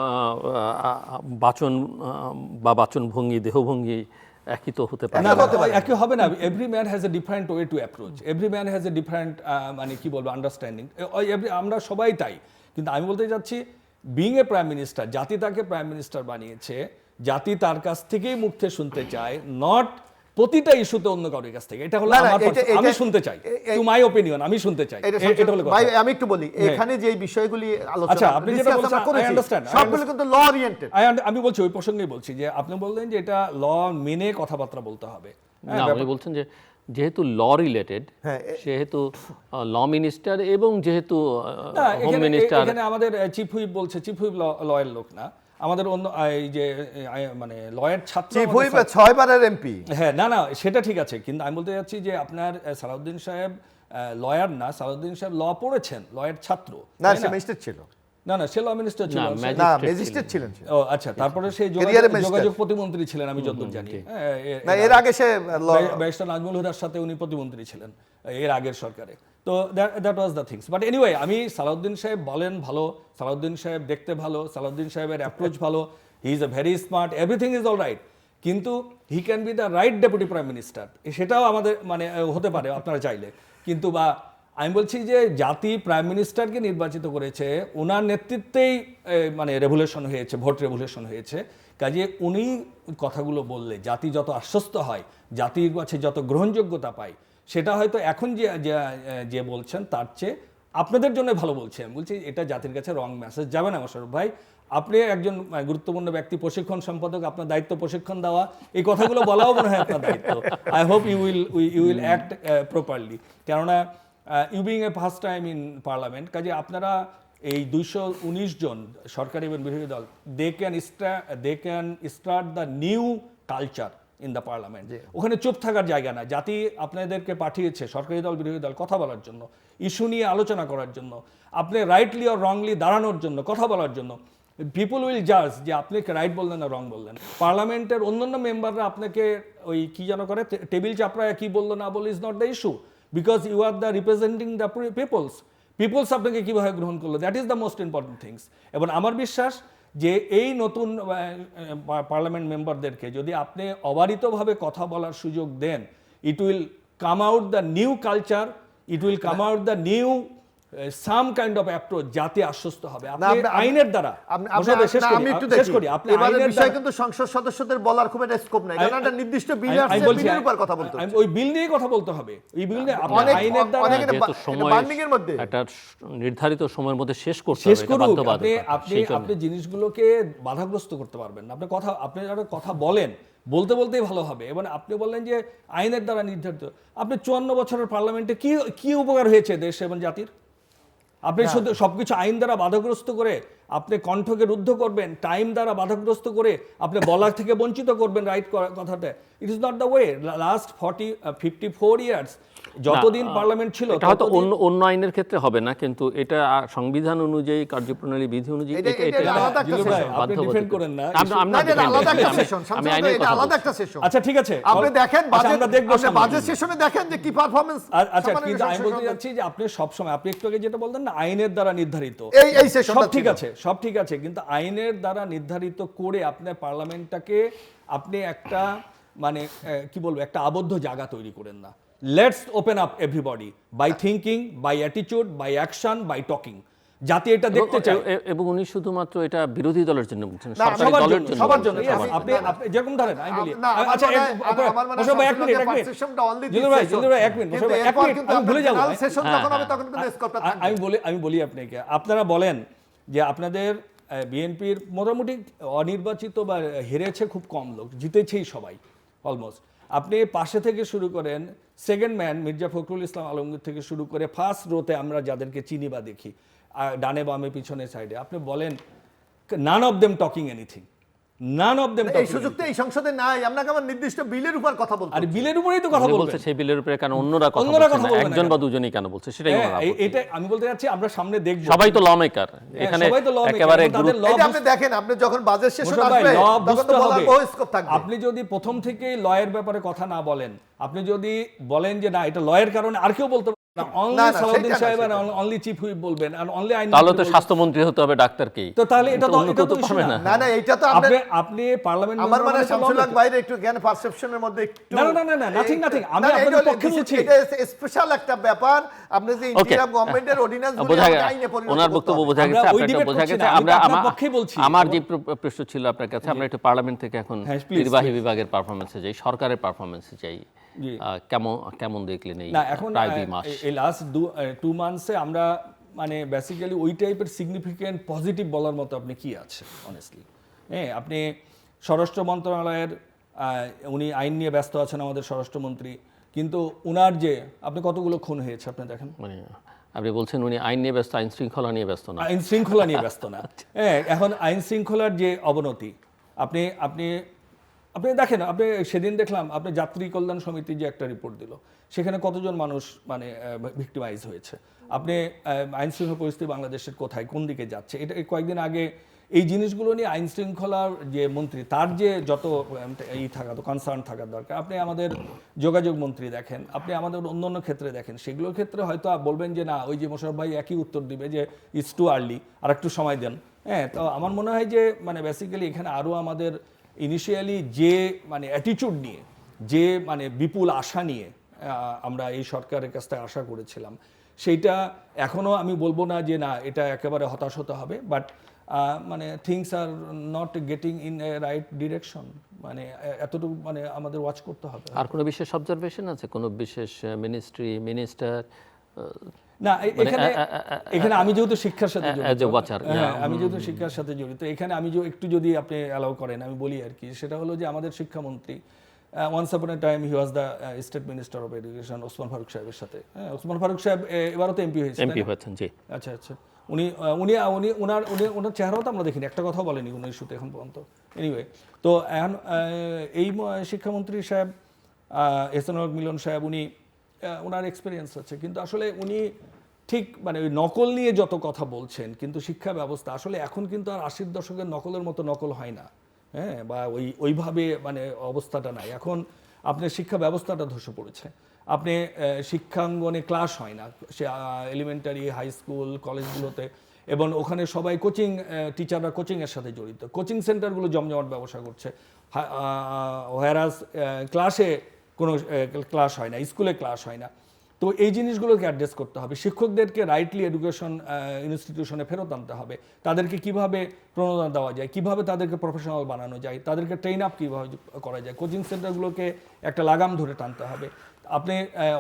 বাচন বা বাচন ভঙ্গি, দেহভঙ্গি একই তো হতে পারে না, না। একই হবে না। Every man has a different way to approach, every man has a different মানে কি বলবো আন্ডারস্ট্যান্ডিং, আমরা সবাই তাই। কিন্তু আমি বলতে চাচ্ছি, বিং এ প্রাইম মিনিস্টার, জাতি তাকে প্রাইম মিনিস্টার বানিয়েছে, জাতি তার কাছ থেকেই মুখে শুনতে চায়, নট প্রতিটা ইস্যুতে অন্য কারোর কাছ থেকে। এটা হলো আমার আমি শুনতে চাই, টু মাই ওপিনিয়ন, আমি শুনতে চাই। এটা হলো কথা। ভাই আমি একটু বলি, এখানে যে বিষয়গুলি আলোচনা আচ্ছা, আপনি যেটা বলছেন, I understand, সবগুলো কিন্তু ল ওরিয়েন্টেড। আমি বলছি ওই প্রসঙ্গেই বলছি যে আপনি বললেন যে এটা ল মেনে কথাবার্তা বলতে হবে। না, উনি বলছেন যে যেহেতু ল রিলেটেড, সেহেতু ল মিনিস্টার এবং যেহেতু হোম মিনিস্টার, এখানে আমাদের চিফ হুইপ বলছে, চিফ হুইপ লয়ের লোক না, আমাদের অন্য এই যে মানে লয়ের ছাত্র, চিফ হুইপ 6 বারের এমপি। হ্যাঁ, না না, সেটা ঠিক আছে, কিন্তু আমি বলতে চাচ্ছি যে আপনার সালাউদ্দিন সাহেব লয়ার না, সালাউদ্দিন সাহেব ল পড়েছেন, লয়ের ছাত্র না, সে ম্যাজিস্ট্রেট ছিল। না না, সে ল মিনিস্টার ছিল। না, ম্যাজিস্ট্রেট ছিলেন। ও আচ্ছা, তারপরে সেই যোগাযোগ প্রতিমন্ত্রী ছিলেন, আমি যতদূর জানি। না, এর আগে সে ব্যারিস্টার নাজমুল হুদার সাথে উনি প্রতিমন্ত্রী ছিলেন এর আগের সরকারে। তো that was the things. But anyway, আমি সালাউদ্দিন সাহেব বলেন ভালো, সালাউদ্দিন সাহেব দেখতে ভালো, সালাউদ্দিন সাহেবের অ্যাপ্রোচ ভালো, he is a very smart, everything is all right, কিন্তু he can be the right deputy prime minister, সেটাও আমাদের মানে হতে পারে আপনারা চাইলে। কিন্তু বা আমি বলছি যে জাতি প্রাইম মিনিস্টারকে নির্বাচিত করেছে, ওনার নেতৃত্বেই মানে রেভলিউশন হয়েছে, ভোট রেভলিউশন হয়েছে, কাজে উনি কথাগুলো বললে জাতি যত আশ্বস্ত হয়, জাতির কাছে যত গ্রহণযোগ্যতা পায়, সেটা হয়তো এখন যে বলছেন তার চেয়ে আপনাদের জন্য ভালো বলছে। আমি বলছি এটা জাতির কাছে রং মেসেজ যাবে না। মোশাররফ ভাই, আপনি একজন গুরুত্বপূর্ণ ব্যক্তি, প্রশিক্ষণ সম্পাদক, আপনার দায়িত্ব প্রশিক্ষণ দেওয়া, এই কথাগুলো বলাও মনে হয় আপনার দায়িত্ব। I hope you will act properly, কেননা you being a first time in parliament, কাজে আপনারা এই 219 জন সরকারি এবং বিরোধী দল, they can start the new culture in the parliament. ওখানে চুপ থাকার জায়গা না, জাতি আপনাদেরকে পাঠিয়েছে সরকারি দল বিরোধী দল কথা বলার জন্য, ইস্যু নিয়ে আলোচনা করার জন্য, আপনি রাইটলি অর রংলি দাঁড়ানোর জন্য, কথা বলার জন্য। পিপল উইল জাজ যে আপনি রাইট বললেন না রং বললেন। পার্লামেন্টের অন্যান্য মেম্বাররা আপনাকে ওই কি যেন করে, টেবিল চাপড়ায় কি বললো না বললো is not the issue, because you are the representing the peoples আপনাকে কীভাবে গ্রহণ করলো, that is the most important things. এবং আমার বিশ্বাস যে এই নতুন পার্লামেন্ট মেম্বারদেরকে যদি আপনি অবারিতভাবে কথা বলার সুযোগ দেন, it will come out the new culture, it will come out the new some kind of approach, জাতি আশ্বস্ত হবে। আপনি আইনের দ্বারা, আমি একটু শেষ করি, আপনি আইনের বিষয় কিন্তু সংসদ সদস্যদের বলার খুব একটা স্কোপ নাই, কারণ একটা নির্দিষ্ট বিল আছে, বিলের উপর কথা বলতে হবে, ওই বিল নিয়ে কথা বলতে হবে। ওই বিল নিয়ে আপনি আইনের দ্বারা বান্ডিং এর মধ্যে একটা নির্ধারিত সময়ের মধ্যে শেষ করতে শেষ হবে, করুন। এটা বাধ্যবাধকতা। আপনি জিনিসগুলোকে বাধাগ্রস্ত করতে পারবেন না। আপনি যারা কথা বলেন, বলতেই ভালো হবে। এবং আপনি বললেন যে আইনের দ্বারা নির্ধারিত, আপনি 54 বছরের পার্লামেন্টে কি উপকার হয়েছে দেশ এবং জাতির? আপনি শুধু সবকিছু আইন দ্বারা বাধাগ্রস্ত করে আপনি কণ্ঠকে রুদ্ধ করবেন, টাইম দ্বারা বাধাগ্রস্ত করে আপনি বলার থেকে বঞ্চিত করবেন রাইট কথাটা। It is not the way. Last 54 years যতদিন পার্লামেন্ট ছিল, হয়তো অন্য আইনের ক্ষেত্রে হবে না, কিন্তু এটা সংবিধান অনুযায়ী, কার্যপ্রণালী বিধি অনুযায়ী আপনি ডিফেন্ড করেন না। আচ্ছা ঠিক আছে, আপনি দেখেন বাজেট সেশনে দেখেন যে কি পারফরম্যান্স। আচ্ছা, কিন্তু আমি বলতে যাচ্ছি যে আপনি সবসময়, আপনি একটু আগে যেটা বলতেন না, আইনের দ্বারা নির্ধারিত, এই সেশন সব ঠিক আছে, কিন্তু আইনের দ্বারা নির্ধারিত করে আপনি পার্লামেন্টটাকে আপনি একটা মানে কি বলবো, একটা আবদ্ধ জায়গা তৈরি করেন না। Let's open up everybody by thinking, by attitude, by action, by talking. জাতি এটা দেখতে চায়। এবং উনি শুধুমাত্র এটা বিরোধী দলের জন্য বলছেন, সবার জন্য। আপনি যেরকম ধরেন, আমি বলি, আচ্ছা এক মিনিট, আমি ভুলে যাব, আমি বলি আপনাকে, আপনারা বলেন যে আপনাদের বিএনপির মোটামুটি অনির্বাচিত বা হেরেছে খুব কম লোক, জিতেছেই সবাই অলমোস্ট। আপনি পাশে থেকে শুরু করেন, সেকেন্ড ম্যান মির্জা ফখরুল ইসলাম আলমগীর থেকে শুরু করে ফার্স্ট রোতে আমরা যাদেরকে চিনি বা দেখি, ডানে বামে পিছনে সাইডে, আপনি বলেন নান of them talking anything, naan of them. এই সুযোগ তো এই সংসদে নাই। আপনাকে আমার নির্দিষ্ট বিলের উপর কথা বলতে আর হচ্ছে। বিলের উপরেই তো কথা উনি বলবেন। বলছে সেই বিলের উপরে কেন অন্যরা কথা অন্যরা বলছেন কথা না, বলবে না একজন কেন? বা দুজনই কেন বলছে সেটাই আমার আপত্তি। এটা আমি বলতে যাচ্ছি, আমরা সামনে দেখব। সবাই তো ল মেকার এখানে, সবাই তো law maker, একেবারে এবং তাদের এই যে আপনি দেখেন, আপনি যখন বাজেট সেশন মোশাররফ ভাই, আসবে law তখন বুঝতে তো বলার হবে। বহু স্কোপ থাকবে। আপনি যদি প্রথম থেকে লয়ের ব্যাপারে কথা না বলেন, আপনি যদি বলেন যে না এটা লয়ের কারণে আর কেউ বলতে পারে না, অনলি না, সালাউদ্দিন সেটা না, সাহেব আর সেটা অনলি চিফ হুইপ বলবেন, আর অনলি আইন তাহলে তো মন্ত্রী বলবেন। স্বাস্থ্যমন্ত্রী হতে হবে, ডাক্তার কি? তো তাহলে এটা তো অন্য এটা কেউ তো তো issue পারবে না। না। না এইটা তো আপনি আপনি আপনি পার্লামেন্ট আমার মানে মেম্বার শামসুল হক বাইরে একটু জ্ঞান পারসেপশনের মধ্যে একটু না, nothing, আমি আপনাদের পক্ষে বলছি। এটা স্পেশাল একটা ব্যাপার। আপনি যে ইন্ডিয়া গভর্নমেন্টের অর্ডিন্যান্স গুলো বোঝা গেছে, আইনে পরিণত ওনার করতে বক্তব্য হবে। বোঝা আমরা গেছে, ওই আপনারটা debate বোঝা করছি গেছে। না, আমি আমরা তো আপনার পক্ষেই বলছি। আমার যে প্রশ্ন ছিল আপনার কাছে, আমরা একটু পার্লামেন্ট থেকে এখন হ্যাঁ, please, নির্বাহী বিভাগের পারফরমেন্সে যাই, সরকারের পারফরমেন্সে যাই। জি। কেমন দেখলেন এই না এখন প্রায় 2 মাস? এই লাস্ট 2 মান্থসে আমরা মানে বেসিক্যালি ওই টাইপের সিগনিফিকেন্ট পজিটিভ বলার মতো আপনি কি আছে অনেস্টলি? হ্যাঁ, আপনি স্বরাষ্ট্র মন্ত্রণালয়ের উনি আইন নিয়ে ব্যস্ত আছেন, আমাদের স্বরাষ্ট্রমন্ত্রী, কিন্তু উনার যে আপনি কতগুলো খুন হয়েছে আপনি দেখেন। মানে আপনি বলছেন উনি আইন নিয়ে ব্যস্ত, আইন শৃঙ্খলা নিয়ে ব্যস্ত না। আইন শৃঙ্খলা নিয়ে ব্যস্ত না। হ্যাঁ, এখন আইন শৃঙ্খলার যে অবনতি, আপনি আপনি আপনি দেখেন, আপনি সেদিন দেখলাম আপনি যাত্রী কল্যাণ সমিতি যে একটা রিপোর্ট দিল, সেখানে কতজন মানুষ মানে ভিক্টিমাইজ হয়েছে। আপনি আইন শৃঙ্খলা পরিস্থিতি বাংলাদেশের কোথায়, কোন দিকে যাচ্ছে, এটা এই কয়েকদিন আগে এই জিনিসগুলো নিয়ে আইন শৃঙ্খলার যে মন্ত্রী, তার যে যত কনসার্ন থাকার দরকার, আপনি আমাদের যোগাযোগ মন্ত্রী দেখেন, আপনি আমাদের অন্যান্য ক্ষেত্রে দেখেন, সেগুলোর ক্ষেত্রে হয়তো বলবেন যে না, ওই যে মোশাররফ ভাই একই উত্তর দিবে যে ইটস টু আর্লি, আর একটু সময় দেন। হ্যাঁ, তো আমার মনে হয় যে মানে বেসিক্যালি এখানে আরও আমাদের ইনিশিয়ালি যে মানে অ্যাটিটিউড নিয়ে, যে মানে বিপুল আশা নিয়ে আমরা এই সরকারের কাছ থেকে আশা করেছিলাম, সেইটা এখনও আমি বলবো না যে না এটা একেবারে হতাশ হতে হবে, বাট মানে things are not getting in a right direction, মানে এতটুকু মানে আমাদের ওয়াচ করতে হবে। আর কোনো বিশেষ অবজারভেশন আছে, কোনো বিশেষ মিনিস্টার? না, এখানে আমি যেহেতু শিক্ষার সাথে জড়িত, আমি যেহেতু শিক্ষার সাথে জড়িত, এখানে আমি একটু যদি আপনি অ্যালাউ করেন আমি বলি আর কি, সেটা হলো যে আমাদের শিক্ষামন্ত্রী once upon a time he was the state minister of education Osman Faruk সাহেবের সাথে। হ্যাঁ, ওসমান ফারুক সাহেব এবারও তো এমপি হয়েছেন, জি। আচ্ছা আচ্ছা, ওনার চেহারাও তো আমরা দেখিনি, একটা কথাও বলেনি কোনো ইস্যুতে এখন পর্যন্ত। এনিওয়ে, তো এখন এই শিক্ষামন্ত্রী সাহেব এহসানুল হক মিলন সাহেব, ওনার এক্সপিরিয়েন্স আছে, কিন্তু আসলে উনি ঠিক মানে ওই নকল নিয়ে যত কথা বলছেন, কিন্তু শিক্ষা ব্যবস্থা আসলে এখন কিন্তু আর 80-র দশকের নকলের মতো নকল হয় না। হ্যাঁ, বা ওইভাবে মানে অবস্থাটা নাই এখন। আপনার শিক্ষা ব্যবস্থাটা ধসে পড়েছে। আপনি শিক্ষাঙ্গনে ক্লাস হয় না, সে এলিমেন্টারি, হাই স্কুল, কলেজগুলোতে, এবং ওখানে সবাই কোচিং, টিচাররা কোচিংয়ের সাথে জড়িত, কোচিং সেন্টারগুলো জমজমাট ব্যবসা করছে, হোয়ারাস ক্লাসে কোনো ক্লাস হয় না, স্কুলে ক্লাস হয় না। তো এই জিনিসগুলোকে অ্যাড্রেস করতে হবে। শিক্ষকদেরকে রাইটলি এডুকেশন ইনস্টিটিউশনে ফেরত আনতে হবে। তাদেরকে কিভাবে প্রণোদনা দেওয়া যায়, কিভাবে তাদেরকে প্রফেশনাল বানানো যায়, তাদেরকে ট্রেন আপ কীভাবে করা যায়, কোচিং সেন্টারগুলোকে একটা লাগাম ধরে টানতে হবে। আপনি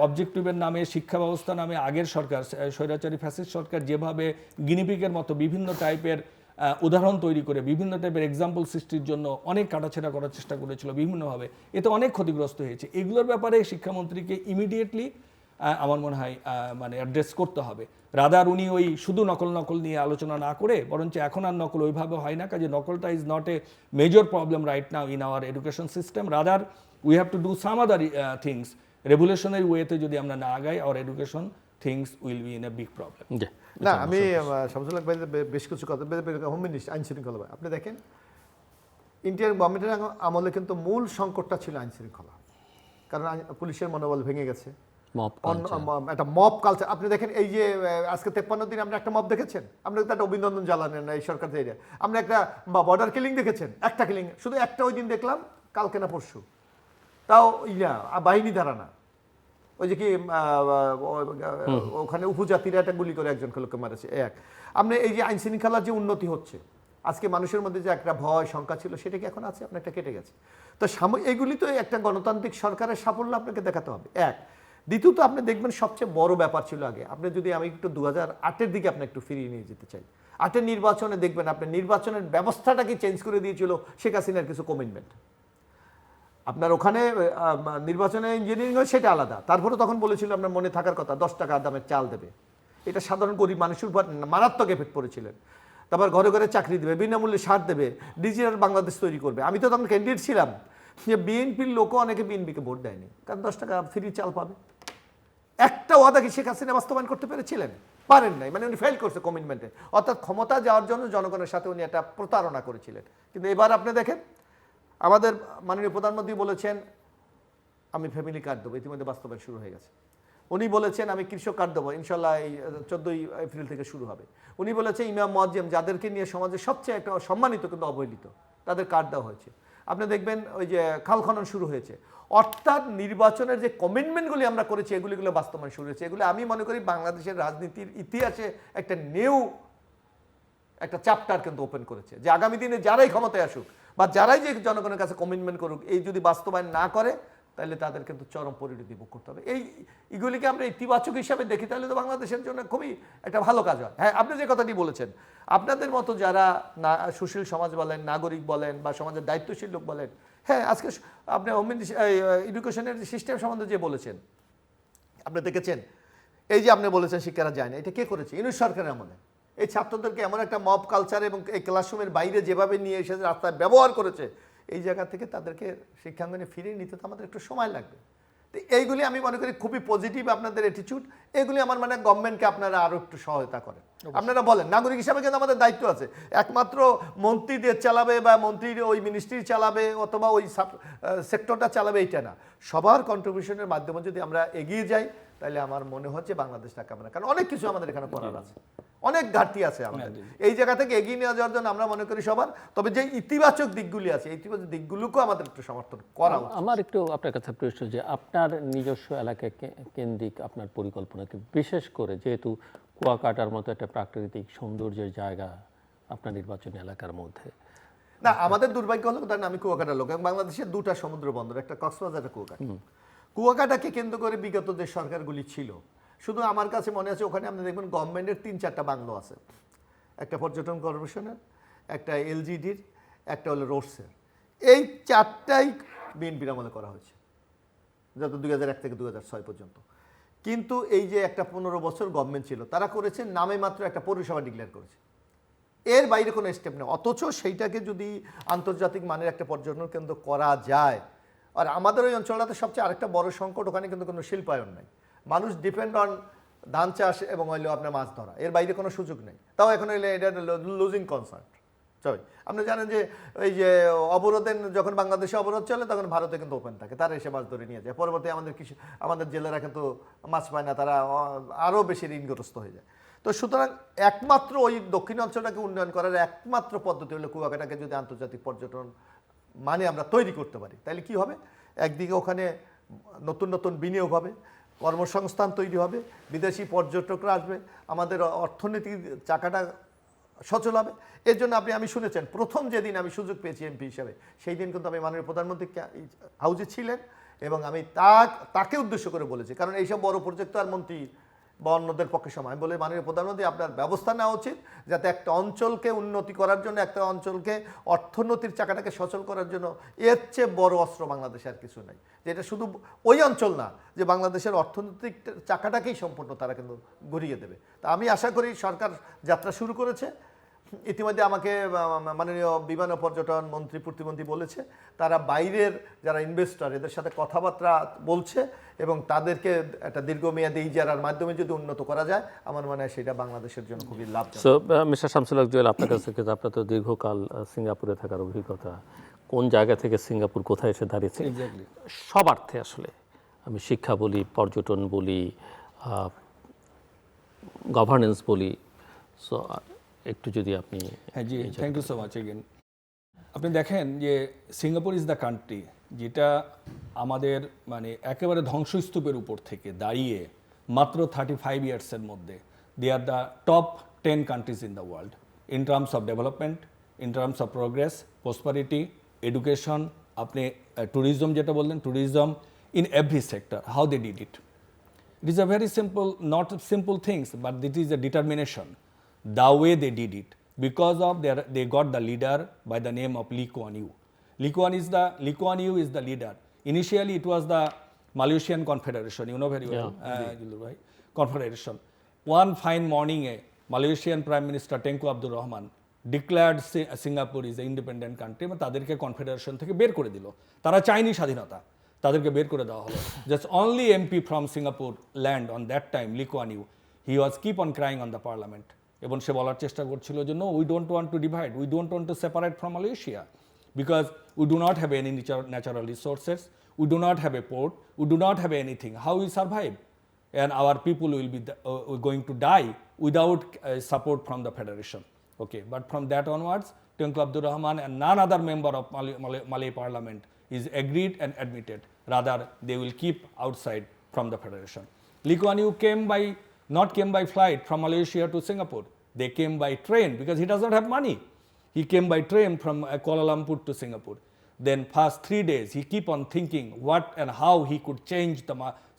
অবজেক্টিভের নামে, শিক্ষা ব্যবস্থা নামে আগের সরকার, স্বৈরাচারী ফ্যাসিস্ট সরকার যেভাবে গিনিপিকের মতো বিভিন্ন টাইপের উদাহরণ তৈরি করে বিভিন্ন টাইপের এক্সাম্পল সৃষ্টির জন্য অনেক কাটাছেড়া করার চেষ্টা করেছিল বিভিন্নভাবে, এতে অনেক ক্ষতিগ্রস্ত হয়েছে। এগুলোর ব্যাপারে শিক্ষামন্ত্রীকে ইমিডিয়েটলি আমার মনে হয় মানে অ্যাড্রেস করতে হবে। রাদার উনি ওই শুধু নকল নিয়ে আলোচনা না করে, বরঞ্চ এখন আর নকল ওইভাবে হয় না, কাজে নকলটা is not a major problem right now in our education system. Rather we have to do some other things. Revolutionary ওয়েতে যদি আমরা না আগাই, our education things will be in a big problem. না, আমি শামসুল হক ভাইয়ের বেশ কিছু কথা, হোম মিনিস্টার, আইন শৃঙ্খলা ভাই, আপনি দেখেন ইন্ডিয়ান গভর্নমেন্টের আমলে কিন্তু মূল সংকটটা ছিল আইন শৃঙ্খলা, কারণ পুলিশের মনোবল ভেঙে গেছে, একটা মব কালচার। আপনি দেখেন এই যে আজকে 53 দিন আমরা একটা মব দেখেছেন, আমরা কিন্তু একটা অভিনন্দন জ্বালানেন না এই সরকার থেকে। আমরা একটা বর্ডার কিলিং দেখেছেন, একটা কিলিং, শুধু একটা ওই দিন দেখলাম, কালকে না পরশু, তাও বাহিনী ধারা না, ওই যে কি ওখানে উপজাতিরা একটা গুলি করে একজনকে লোককে মারেছে। আপনি এই যে আইন শৃঙ্খলার যে উন্নতি হচ্ছে, আজকে মানুষের মধ্যে যে একটা ভয় শঙ্কা ছিল, সেটা কি এখন আছে? অনেকটা কেটে গেছে। তো এগুলি তো একটা গণতান্ত্রিক সরকারের সাফল্য আপনাকে দেখাতে হবে। দ্বিতীয়ত আপনি দেখবেন সবচেয়ে বড় ব্যাপার ছিল আগে, আপনি যদি আমি একটু 2008-এর দিকে আপনি একটু ফিরিয়ে নিয়ে যেতে চাই, 8-এর নির্বাচনে দেখবেন আপনি নির্বাচনের ব্যবস্থাটাকে চেঞ্জ করে দিয়েছিল শেখ হাসিনার কিছু কমিটমেন্ট। আপনার ওখানে নির্বাচনে ইঞ্জিনিয়ারিং হয় সেটা আলাদা, তারপরে তখন বলেছিল আপনার মনে থাকার কথা 10 টাকা দামের চাল দেবে, এটা সাধারণ গরিব মানুষের উপর মারাত্মক এফেক্ট পড়েছিলেন। তারপর ঘরে ঘরে চাকরি দেবে, বিনামূল্যে সার দেবে, ডিজিটাল বাংলাদেশ তৈরি করবে। আমি তো তখন ক্যান্ডিডেট ছিলাম, যে বিএনপির লোকও অনেকে বিএনপিকে ভোট দেয়নি, কারণ 10 টাকা ফ্রি চাল পাবে। একটা ওয়াদা কি শেখ হাসিনা বাস্তবায়ন করতে পেরেছিলেন? পারেন নাই, মানে উনি ফেল করছে কমিটমেন্টে, অর্থাৎ ক্ষমতা যাওয়ার জন্য জনগণের সাথে উনি একটা প্রতারণা করেছিলেন। কিন্তু এবার আপনি দেখেন আমাদের মাননীয় প্রধানমন্ত্রী বলেছেন আমি ফ্যামিলি কার্ড দেবো, ইতিমধ্যে বাস্তবায়ন শুরু হয়ে গেছে। উনি বলেছেন আমি কৃষক কার্ড দেবো, ইনশাল্লাহ এই 14ই এপ্রিল থেকে শুরু হবে। উনি বলেছেন ইমাম মুয়াজ্জিম, যাদেরকে নিয়ে সমাজে সবচেয়ে একটা সম্মানিত কিন্তু অবহেলিত, তাদের কার্ড দেওয়া হয়েছে। আপনি দেখবেন ওই যে খাল খনন শুরু হয়েছে। অর্থাৎ নির্বাচনের যে কমিটমেন্টগুলি আমরা করেছি এগুলো বাস্তবায়ন শুরু হয়েছে। এগুলো আমি মনে করি বাংলাদেশের রাজনীতির ইতিহাসে একটা নিউ একটা চ্যাপ্টার কিন্তু ওপেন করেছে, যে আগামী দিনে যারাই ক্ষমতায় আসুক বা যারাই যে জনগণের কাছে কমিটমেন্ট করুক, এই যদি বাস্তবায়ন না করে তাহলে তাদের কিন্তু চরম পরিণতি ভোগ করতে হবে। এইগুলিকে আমরা ইতিবাচক হিসাবে দেখি, তাহলে তো বাংলাদেশের জন্য খুবই একটা ভালো কাজ হয়। হ্যাঁ, আপনি যে কথাটি বলেছেন, আপনাদের মতো যারা সুশীল সমাজ বলেন, নাগরিক বলেন বা সমাজের দায়িত্বশীল লোক বলেন, হ্যাঁ আজকে আপনি এডুকেশনের সিস্টেম সম্বন্ধে যে বলেছেন, আপনি দেখেছেন এই যে আপনি বলেছেন শিক্ষারা যায় না, এটা কে করেছে? ইউনিট সরকারের আমলে। এই ছাত্রদেরকে এমন একটা মব কালচার এবং এই ক্লাসরুমের বাইরে যেভাবে নিয়ে এসে রাস্তায় ব্যবহার করেছে, এই জায়গা থেকে তাদেরকে শিক্ষাঙ্গনে ফিরিয়ে নিতে তো আমাদের একটু সময় লাগবে। তো এইগুলি আমি মনে করি খুবই পজিটিভ আপনাদের অ্যাটিটিউড। এগুলি আমার মানে গভর্নমেন্টকে আপনারা আরও একটু সহায়তা করেন। আপনারা বলেন নাগরিক হিসাবে কিন্তু আমাদের দায়িত্ব আছে, একমাত্র মন্ত্রী দেশ চালাবে বা মন্ত্রীর ওই মিনিস্ট্রি চালাবে অথবা ওই সেক্টরটা চালাবে এইটা না। সবার কন্ট্রিবিউশনের মাধ্যমে যদি আমরা এগিয়ে যাই তাহলে আমার মনে হচ্ছে বাংলাদেশটাকে আমরা, কারণ অনেক কিছু আমাদের এখানে করার আছে, অনেক ঘাটতি আছে আমাদের, এই জায়গা থেকে এগিয়ে নিয়ে যাওয়ার জন্য আমরা মনে করি সবার। তবে যে ইতিবাচক দিকগুলি আছে, ইতিবাচক দিকগুলোকেও আমাদের একটু সমর্থন করা উচিত। আমার একটু আপনার কাছে প্রশ্ন, যে আপনার নিজস্ব এলাকা কেন্দ্রিক আপনার পরিকল্পনাকে, বিশেষ করে যেহেতু কুয়াকাটার মতো একটা প্রাকৃতিক সৌন্দর্যের জায়গা আপনার নির্বাচনী এলাকার মধ্যে, না আমাদের দুর্ভাগ্য হলো কারণ আমি কুয়াকাটার লোক, এবং বাংলাদেশের দুটা সমুদ্র বন্দর, একটা কক্সবাজার, একটা কুয়াকাটা। কুয়াকাটাকে কেন্দ্র করে বিগত যে সরকারগুলি ছিল, শুধু আমার কাছে মনে আছে ওখানে আপনি দেখবেন গভর্নমেন্টের 3-4টা বাংলো আছে, একটা পর্যটন কর্পোরেশনের, একটা এলজিডির, একটা হলো রোডসের। এই 4টাই বিএনপির আমলে করা হয়েছে যত 2001 থেকে 2006 পর্যন্ত। কিন্তু এই যে একটা 15 বছর গভর্নমেন্ট ছিল, তারা করেছে নামে মাত্র একটা পৌরসভা ডিক্লেয়ার করেছে, এর বাইরে কোনো স্টেপ নেই। অথচ সেইটাকে যদি আন্তর্জাতিক মানের একটা পর্যটন কেন্দ্র করা যায়, আর আমাদের ওই অঞ্চলটাতে সবচেয়ে আরেকটা বড় সংকট, ওখানে কিন্তু কোনো শিল্পায়ন নাই, মানুষ ডিপেন্ড অন ধান চাষ এবং হইলো আপনার মাছ ধরা, এর বাইরে কোনো সুযোগ নেই। তাও এখন হইলে এটা লুজিং কনসার্ট। সবাই আপনি জানেন যে এই যে অবরোধের যখন বাংলাদেশে অবরোধ চলে তখন ভারতে কিন্তু ওপেন থাকে, তারা এসে মাছ ধরে নিয়ে যায়। পরবর্তী আমাদের জেলেরা কিন্তু মাছ পায় না, তারা আরও বেশি ঋণগ্রস্ত হয়ে যায়। তো সুতরাং একমাত্র ওই দক্ষিণ অঞ্চলটাকে উন্নয়ন করার একমাত্র পদ্ধতি হলো কুয়াকাটাকে যদি আন্তর্জাতিক পর্যটন মানে আমরা তৈরি করতে পারি, তাহলে কি হবে? একদিকে ওখানে নতুন নতুন বিনিয়োগ হবে, কর্মসংস্থান তৈরি হবে, বিদেশি পর্যটকরা আসবে, আমাদের অর্থনীতির চাকাটা সচল হবে। এর জন্য আমি শুনেছেন প্রথম যেদিন আমি সুযোগ পেয়েছি এমপি হিসাবে, সেই দিন কিন্তু আমি মাননীয় প্রধানমন্ত্রী হাউজে ছিলেন এবং আমি তাকে উদ্দেশ্য করে বলেছি, কারণ এইসব বড় প্রজেক্ট তো আর মন্ত্রী বা অন্যদের পক্ষে সময় বলে, মাননীয় প্রধানমন্ত্রী আপনার ব্যবস্থা নেওয়া উচিত যাতে একটা অঞ্চলকে উন্নতি করার জন্য, একটা অঞ্চলকে অর্থনীতির চাকাটাকে সচল করার জন্য এর চেয়ে বড় অস্ত্র বাংলাদেশে আর কিছু নাই। যেটা শুধু ওই অঞ্চল না, যে বাংলাদেশের অর্থনৈতিক চাকাটাকেই সম্পূর্ণ তারা কিন্তু ঘুরিয়ে দেবে। তা আমি আশা করি সরকার যাত্রা শুরু করেছে। ইতিমধ্যে আমাকে মাননীয় বিমান ও পর্যটন মন্ত্রী প্রতিমন্ত্রী বলেছে তারা বাইরের যারা ইনভেস্টর এদের সাথে কথাবার্তা বলছে এবং তাদেরকে একটা দীর্ঘমেয়াদী ইজারার মাধ্যমে যদি উন্নত করা যায়, আমার মনে হয় সেটা বাংলাদেশের জন্য খুবই লাভজনক। সো মিস্টার শামসুল হক জুয়েল, আপনার কাছে আপনার তো দীর্ঘকাল সিঙ্গাপুরে থাকার অভিজ্ঞতা, কোন জায়গা থেকে সিঙ্গাপুর কোথায় এসে দাঁড়িয়েছে সব অর্থে, আসলে আমি শিক্ষা বলি, পর্যটন বলি, গভর্নেন্স বলি, সো একটু যদি আপনি। হ্যাঁ জি, thank you so much again. আপনি দেখেন যে সিঙ্গাপুর ইজ দ্য কান্ট্রি যেটা আমাদের মানে একেবারে ধ্বংসস্তূপের উপর থেকে দাঁড়িয়ে মাত্র 35 ইয়ার্সের মধ্যে they are the top 10 countries in the world in terms of development, in terms of progress, prosperity, education, আপনি ট্যুরিজম যেটা বললেন, tourism in every sector, how they did it. It is a very simple, not simple things, but it is a determination. The way they did it, because of they got the leader by the name of Lee Kuan Yew. Lee Kuan Yew is the leader. Initially, it was the Malaysian Confederation. You know very well, right? Confederation. One fine morning, Malaysian Prime Minister Tengku Abdul Rahman declared Singapore is an independent country. এবং তাদেরকে confederation থেকে বের করে দিল। তারা চায়নি স্বাধীনতা, তাদেরকে বের করে দেওয়া হলো। Just only MP from Singapore land on that time, Lee Kuan Yew, he was keep on crying on the parliament. এবং সে বলার চেষ্টা করছিল যে no, we don't want to divide, we don't want to separate from Malaysia because we do not have any natural resources, we do not have a port, we do not have anything. How we survive? And our people will be going to die without support from the federation. Okay, but from that onwards, Tengku Abdul Rahman and none other member of Malay Parliament is agreed and admitted. Rather, they will keep outside from the federation. Lee Kuan Yew not came by flight from Malaysia to Singapore. They came by train because he does not have money. He came by train from Kuala Lumpur to Singapore. Then past 3 days, he keep on thinking what and how he could change the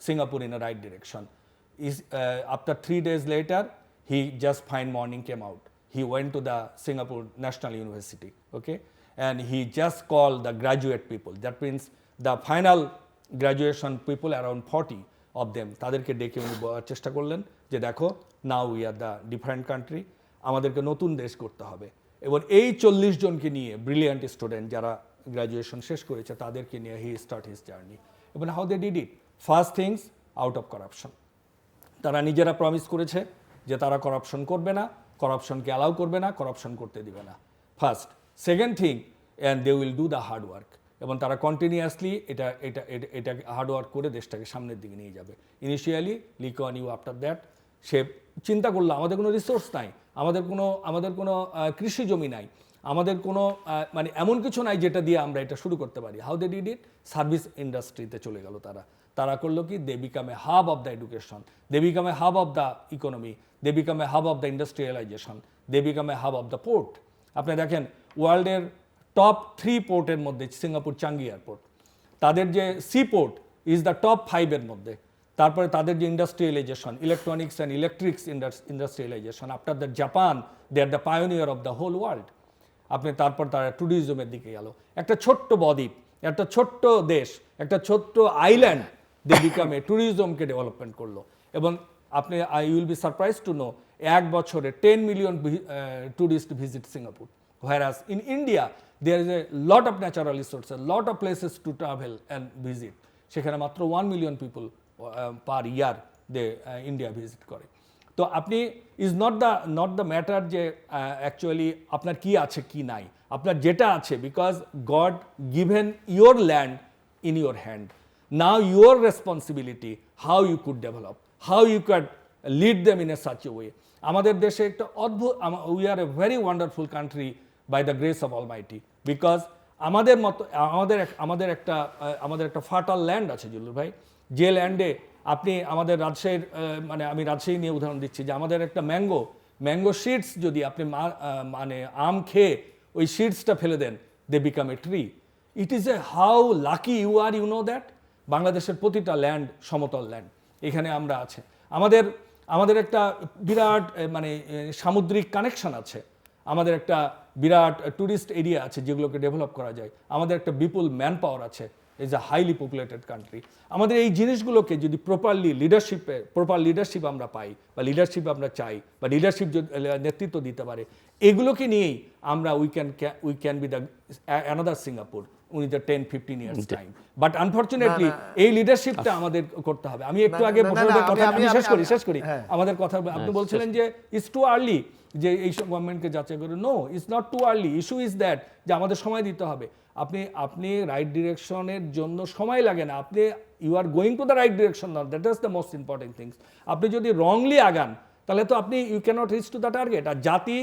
Singapore in the right direction. After 3 days later, he just fine morning came out. He went to the Singapore National University, okay, and he just called the graduate people. That means the final graduation people, around 40 of them. তাদেরকে ডেকে উনি বলার চেষ্টা করলেন যে দেখো, now we are the different country, আমাদেরকে নতুন দেশ করতে হবে। এবং এই 40 জনকে নিয়ে ব্রিলিয়ান্ট স্টুডেন্ট যারা গ্র্যাজুয়েশন শেষ করেছে তাদেরকে নিয়ে হি স্টার্ট হিজ জার্নি। এবং how they did it, first things out of corruption. তারা নিজেরা প্রমিস করেছে যে তারা করাপশন করবে না, করাপশনকে অ্যালাউ করবে না, করাপশন করতে দিবে না, first. Second thing, and they will do the hard work. এবং তারা কন্টিনিউয়াসলি এটা হার্ড ওয়ার্ক করে দেশটাকে সামনের দিকে নিয়ে যাবে। Initially Lee Kuan Yew after that সে চিন্তা করলো আমাদের কোনো রিসোর্স নাই, আমাদের কোনো কৃষি জমি নাই, আমাদের কোনো মানে এমন কিছু নাই যেটা দিয়ে আমরা এটা শুরু করতে পারি। How they did it, service ইন্ডাস্ট্রিতে চলে গেল তারা করলো কি, they become a hub of the education, they become a hub of the economy, they become a hub of the industrialisation, they become a hub of the port. আপনি দেখেন ওয়ার্ল্ডের top 3 পোর্টের মধ্যে সিঙ্গাপুর চাঙ্গি এয়ারপোর্ট, তাদের যে sea port is the top 5 এর মধ্যে। তারপরে তাদের যে industrialisation, electronics and electrics industrialisation, after the Japan, they are the pioneer of the whole world. আপনি তারপর তারা ট্যুরিজমের দিকে গেল। একটা ছোট্ট বদ্বীপ, একটা ছোট্ট দেশ, একটা ছোট্ট আইল্যান্ড, দে বিকাম এ ট্যুরিজমকে ডেভেলপমেন্ট করলো। এবং আপনি you will be surprise to know 1 বছরে 10 million tourist visit Singapore, whereas in India there is a lot of natural resources, lot of places to travel and visit. সেখানে মাত্র 1 million people per year they India visit করে। তো আপনি is not the matter যে actually আপনার কি আছে কি নাই, আপনার যেটা আছে, because God given your land in your hand. Now your responsibility how you could develop, how you could lead them in a such a way. আমাদের দেশে একটা অদ্ভুত, we are a very wonderful country by the grace of Almighty, বিকজ আমাদের একটা ফার্টাল land আছে জুলুর ভাই, যে ল্যান্ডে আপনি আমাদের রাজশাহীর মানে আমি রাজশাহী নিয়ে উদাহরণ দিচ্ছি যে আমাদের একটা ম্যাঙ্গো সিডস যদি আপনি মানে আম খেয়ে ওই সিডসটা ফেলে দেন, they become a tree. It is a how lucky you are, you know that. বাংলাদেশের প্রতিটা ল্যান্ড সমতল ল্যান্ড, এখানে আমরা আছে। আমাদের একটা বিরাট মানে সামুদ্রিক কানেকশন আছে, আমাদের একটা বিরাট ট্যুরিস্ট এরিয়া আছে যেগুলোকে ডেভেলপ করা যায়, আমাদের একটা বিপুল ম্যান পাওয়ার আছে, is a highly populated country. আমাদের এই জিনিসগুলোকে যদি প্রপার লিডারশিপ আমরা পাই, বা লিডারশিপ আমরা চাই, বা লিডারশিপ নেতৃত্ব দিতে পারে, এগুলোকে নিয়েই আমরা we can be the another Singapore with the 10-15 years time. But unfortunately এই লিডারশিপটা আমাদের করতে হবে। আমি একটু আগে শেষ করি আমাদের কথা। আপনি বলছিলেন যে ইটস টু আর্লি যে এইসব গভর্নমেন্টকে যাচাই করে। No, it's not too early. Issue is that যে আমাদের সময় দিতে হবে। আপনি রাইট ডিরেকশনের জন্য সময় লাগে না, আপনি you are going to the right direction, that is the most important things. আপনি যদি রংলি আগান তাহলে তো আপনি you cannot reach to the target. আর জাতি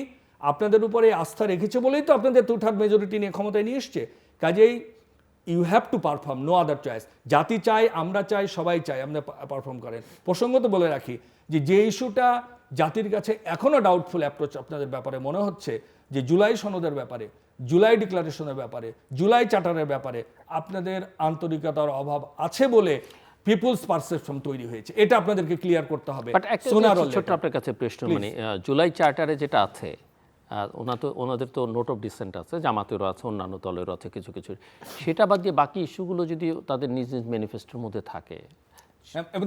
আপনাদের উপরে আস্থা রেখেছে বলেই তো আপনাদের 2/3 মেজরিটি নিয়ে ক্ষমতায় নিয়ে এসছে। কাজেই you have to perform, no other choice. জাতি চাই, আমরা চাই, সবাই চাই আপনি পারফর্ম করেন। প্রসঙ্গত বলে রাখি যে ইস্যুটা জাতির কাছে এখনও ডাউটফুল অ্যাপ্রোচ আপনাদের ব্যাপারে মনে হচ্ছে, যে জুলাই সনদের ব্যাপারে, জুলাই ডিক্লারেশনের ব্যাপারে, জুলাই চার্টারের ব্যাপারে আপনাদের আন্তরিকতার অভাব আছে বলে পিপলস পারসেপশন তৈরি হয়েছে, এটা আপনাদেরকে ক্লিয়ার করতে হবে। বাট একটা ছোট্ট আপনার কাছে প্রশ্ন, মানে জুলাই চার্টারে যেটা আছে, ওনাদের তো নোট অফ ডিসেন্ট আছে, জামাতেরও আছে, অন্যান্য দলেরও আছে কিছু কিছু, সেটা বাদ দিয়ে বাকি ইস্যুগুলো যদি তাদের নিজ নিজ ম্যানিফেস্টোর মধ্যে থাকে এবং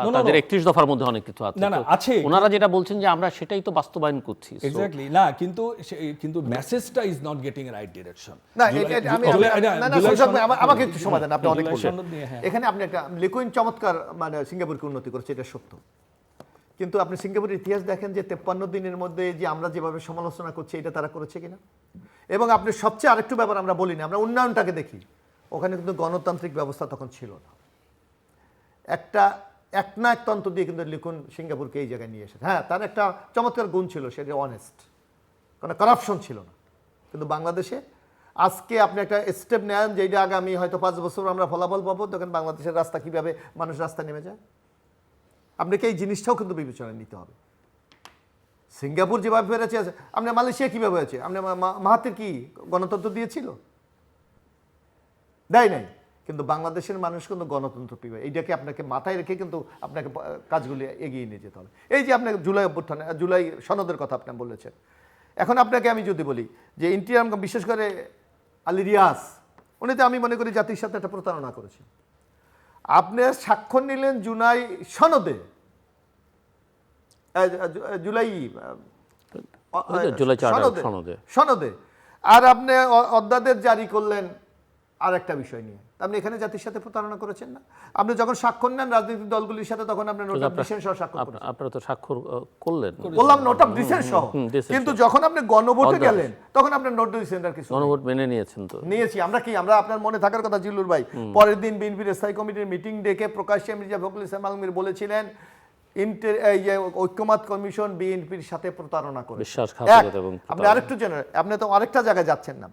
এবং তাদের 31 দফার মধ্যে অনেক কিছু আছে, না, না, তো আছে। ওনারা যেটা বলছেন যে আমরা সেটাই তো বাস্তবায়ন করছি। এক্স্যাক্টলি, না, কিন্তু মেসেজটা is not getting right direction. না, আমাকে একটু সময় দেন, আপনি অনেক বলছেন এখানে। আপনি একটা লিকুইন চমৎকার মানে সিঙ্গাপুরকে উন্নতি করেছে, এটা সত্য। কিন্তু আপনি সিঙ্গাপুরের ইতিহাস দেখেন যে 53 দিনের মধ্যে যে আমরা যেভাবে সমালোচনা করছি, এটা তারা করেছে কিনা। এবং আপনি সবচেয়ে আরেকটু ব্যাপার আমরা বলি না, আমরা উন্নয়নটাকে দেখি। ওখানে কিন্তু গণতান্ত্রিক ব্যবস্থা তখন ছিল না, একটা একনায়কতন্ত্র দিয়ে কিন্তু লিকুন সিঙ্গাপুরকে এই জায়গায় নিয়ে এসেছে। হ্যাঁ, তার একটা চমৎকার গুণ ছিল, সেটা অনেস্ট, কোনো করাপশন ছিল না। কিন্তু বাংলাদেশে আজকে আপনি একটা স্টেপ নেন যেটা আগামী হয়তো 5 বছর আমরা ফলাফল পাবো, তখন বাংলাদেশের রাস্তা কীভাবে মানুষ রাস্তা নেমে যায়, আপনাকে এই জিনিসটাও কিন্তু বিবেচনায় নিতে হবে। সিঙ্গাপুর যেভাবে ফেরেছে, আপনি মালয়েশিয়া কীভাবে হয়েছে, আপনি মাহাতির কি গণতন্ত্র দিয়েছিল? দেয় নাই। কিন্তু বাংলাদেশের মানুষ কিন্তু গণতন্ত্র প্রিয়, এইটাকে আপনাকে মাথায় রেখে কিন্তু আপনাকে কাজগুলি এগিয়ে নিয়ে যেতে হবে। এই যে আপনাকে জুলাই অভ্যুত্থানে, জুলাই সনদের কথা আপনি বলেছেন, এখন আপনাকে আমি যদি বলি যে ইন্টিরিয়াম, বিশেষ করে আলী রিয়াজ, উনি তো আমি মনে করি জাতির সাথে একটা প্রতারণা করেছেন। আপনি স্বাক্ষর নিলেন জুলাই সনদে, সনদে, আর আপনি অধ্যাদেশ জারি করলেন আর একটা বিষয় নিয়ে। আপনি এখানে জাতির সাথে প্রতারণা করেছেন না? আপনি যখন স্বাক্ষর নেন রাজনৈতিক দলগুলির সাথে, তখন আপনি নোট অফ ডিসেন্ট সহ স্বাক্ষর করেছেন। আপনারা তো স্বাক্ষর করলেন, বললাম নোট অফ ডিসেন্ট সহ। কিন্তু যখন আপনি গণভোটে গেলেন, তখন আপনার নোট অফ ডিসেন্ট আর কিছু, গণভোট মেনে নিয়েছেন তো? নিয়েছি আমরা। কি আমরা, আপনার মনে থাকার কথা জিল্লুর ভাই, পরের দিন বিএনপির স্থায়ী কমিটির মিটিং ডেকে প্রকাশ্যে মির্জা ফখরুল ইসলাম আলমগীর বলেছিলেন ঐক্যমত কমিশন বিএনপির সাথে প্রতারণা করে। বিশ্বাসঘাতকতা। এবং আপনি আরেকটু জানেন, আপনি তো আরেকটা জায়গায় যাচ্ছেন না।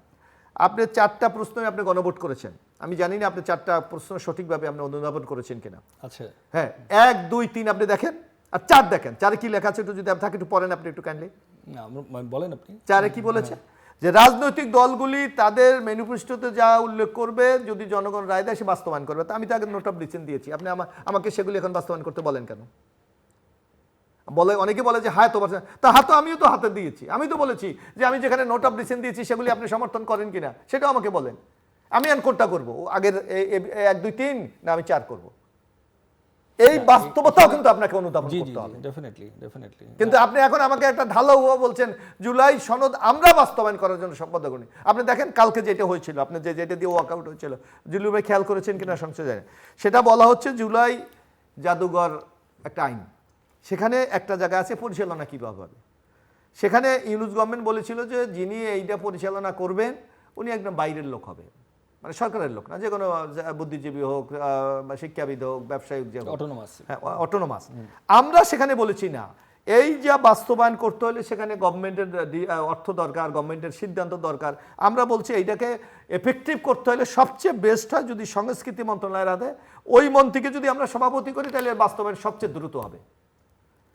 আপনি 4টা প্রশ্নে আপনি গণভোট করেছেন, আমি জানি না আপনি 4টা প্রশ্ন সঠিকভাবে আপনি অনুধাবন করেছেন কিনা। আচ্ছা, হ্যাঁ, 1, 2, 3 আপনি দেখেন, আর 4 দেখেন। 4-এ কি লেখা আছে একটু যদি থাকে একটু পড়েন আপনি, একটু কাইন্ডলি বলেন আপনি। 4-এ কি বলেছে? যে রাজনৈতিক দলগুলি তাদের ম্যানিফেস্টোতে যা উল্লেখ করবে, যদি জনগণ রায় দেয় সে বাস্তবায়ন করবে। তা আমি তো আগে নোট অফ ডিসেন্ট দিয়েছি, আপনি আমাকে সেগুলি এখন বাস্তবায়ন করতে বলেন কেন? বলে, অনেকে বলে যে হ্যাঁ তোমার, তা হ্যাঁ, তো আমিও তো হাতে দিয়েছি। আমি তো বলেছি যে আমি যেখানে নোট অফ ডিসেন্ট দিয়েছি সেগুলি আপনি সমর্থন করেন কিনা সেটাও আমাকে বলেন। আমি আর কোনটা করবো, আগের 1, 2, 3 না আমি 4 করব? এই বাস্তবতাও কিন্তু আপনাকে অনুধাবন করতে হবে। ডেফিনেটলি। কিন্তু আপনি এখন আমাকে একটা ঢালাও বলছেন জুলাই সনদ আমরা বাস্তবায়ন করার জন্য সম্পদ করি। আপনি দেখেন কালকে যেটা হয়েছিল, আপনি যেটা দিয়ে ওয়ার্কআউট হয়েছিল, জুলু ভাই খেয়াল করেছেন কিনা সংসদে, সেটা বলা হচ্ছে জুলাই জাদুঘর একটা আইন, সেখানে একটা জায়গা আছে পরিচালনা কীভাবে হবে। সেখানে ইউনুস গভর্নমেন্ট বলেছিল যে যিনি এইটা পরিচালনা করবেন উনি একদম বাইরের লোক হবে, মানে সরকারের লোক না, যে কোনো বুদ্ধিজীবী হোক, শিক্ষাবিদ হোক, ব্যবসায়িক, যে অটোনোমাস। হ্যাঁ, অটোনোমাস। আমরা সেখানে বলেছি না, এই যা বাস্তবায়ন করতে হলে সেখানে গভর্নমেন্টের অর্থ দরকার, গভর্নমেন্টের সিদ্ধান্ত দরকার। আমরা বলছি এইটাকে এফেক্টিভ করতে হলে সবচেয়ে বেস্ট হয় যদি সংস্কৃতি মন্ত্রণালয়ের হাতে, ওই মন্ত্রীকে যদি আমরা সভাপতি করি তাহলে বাস্তবায়ন সবচেয়ে দ্রুত হবে।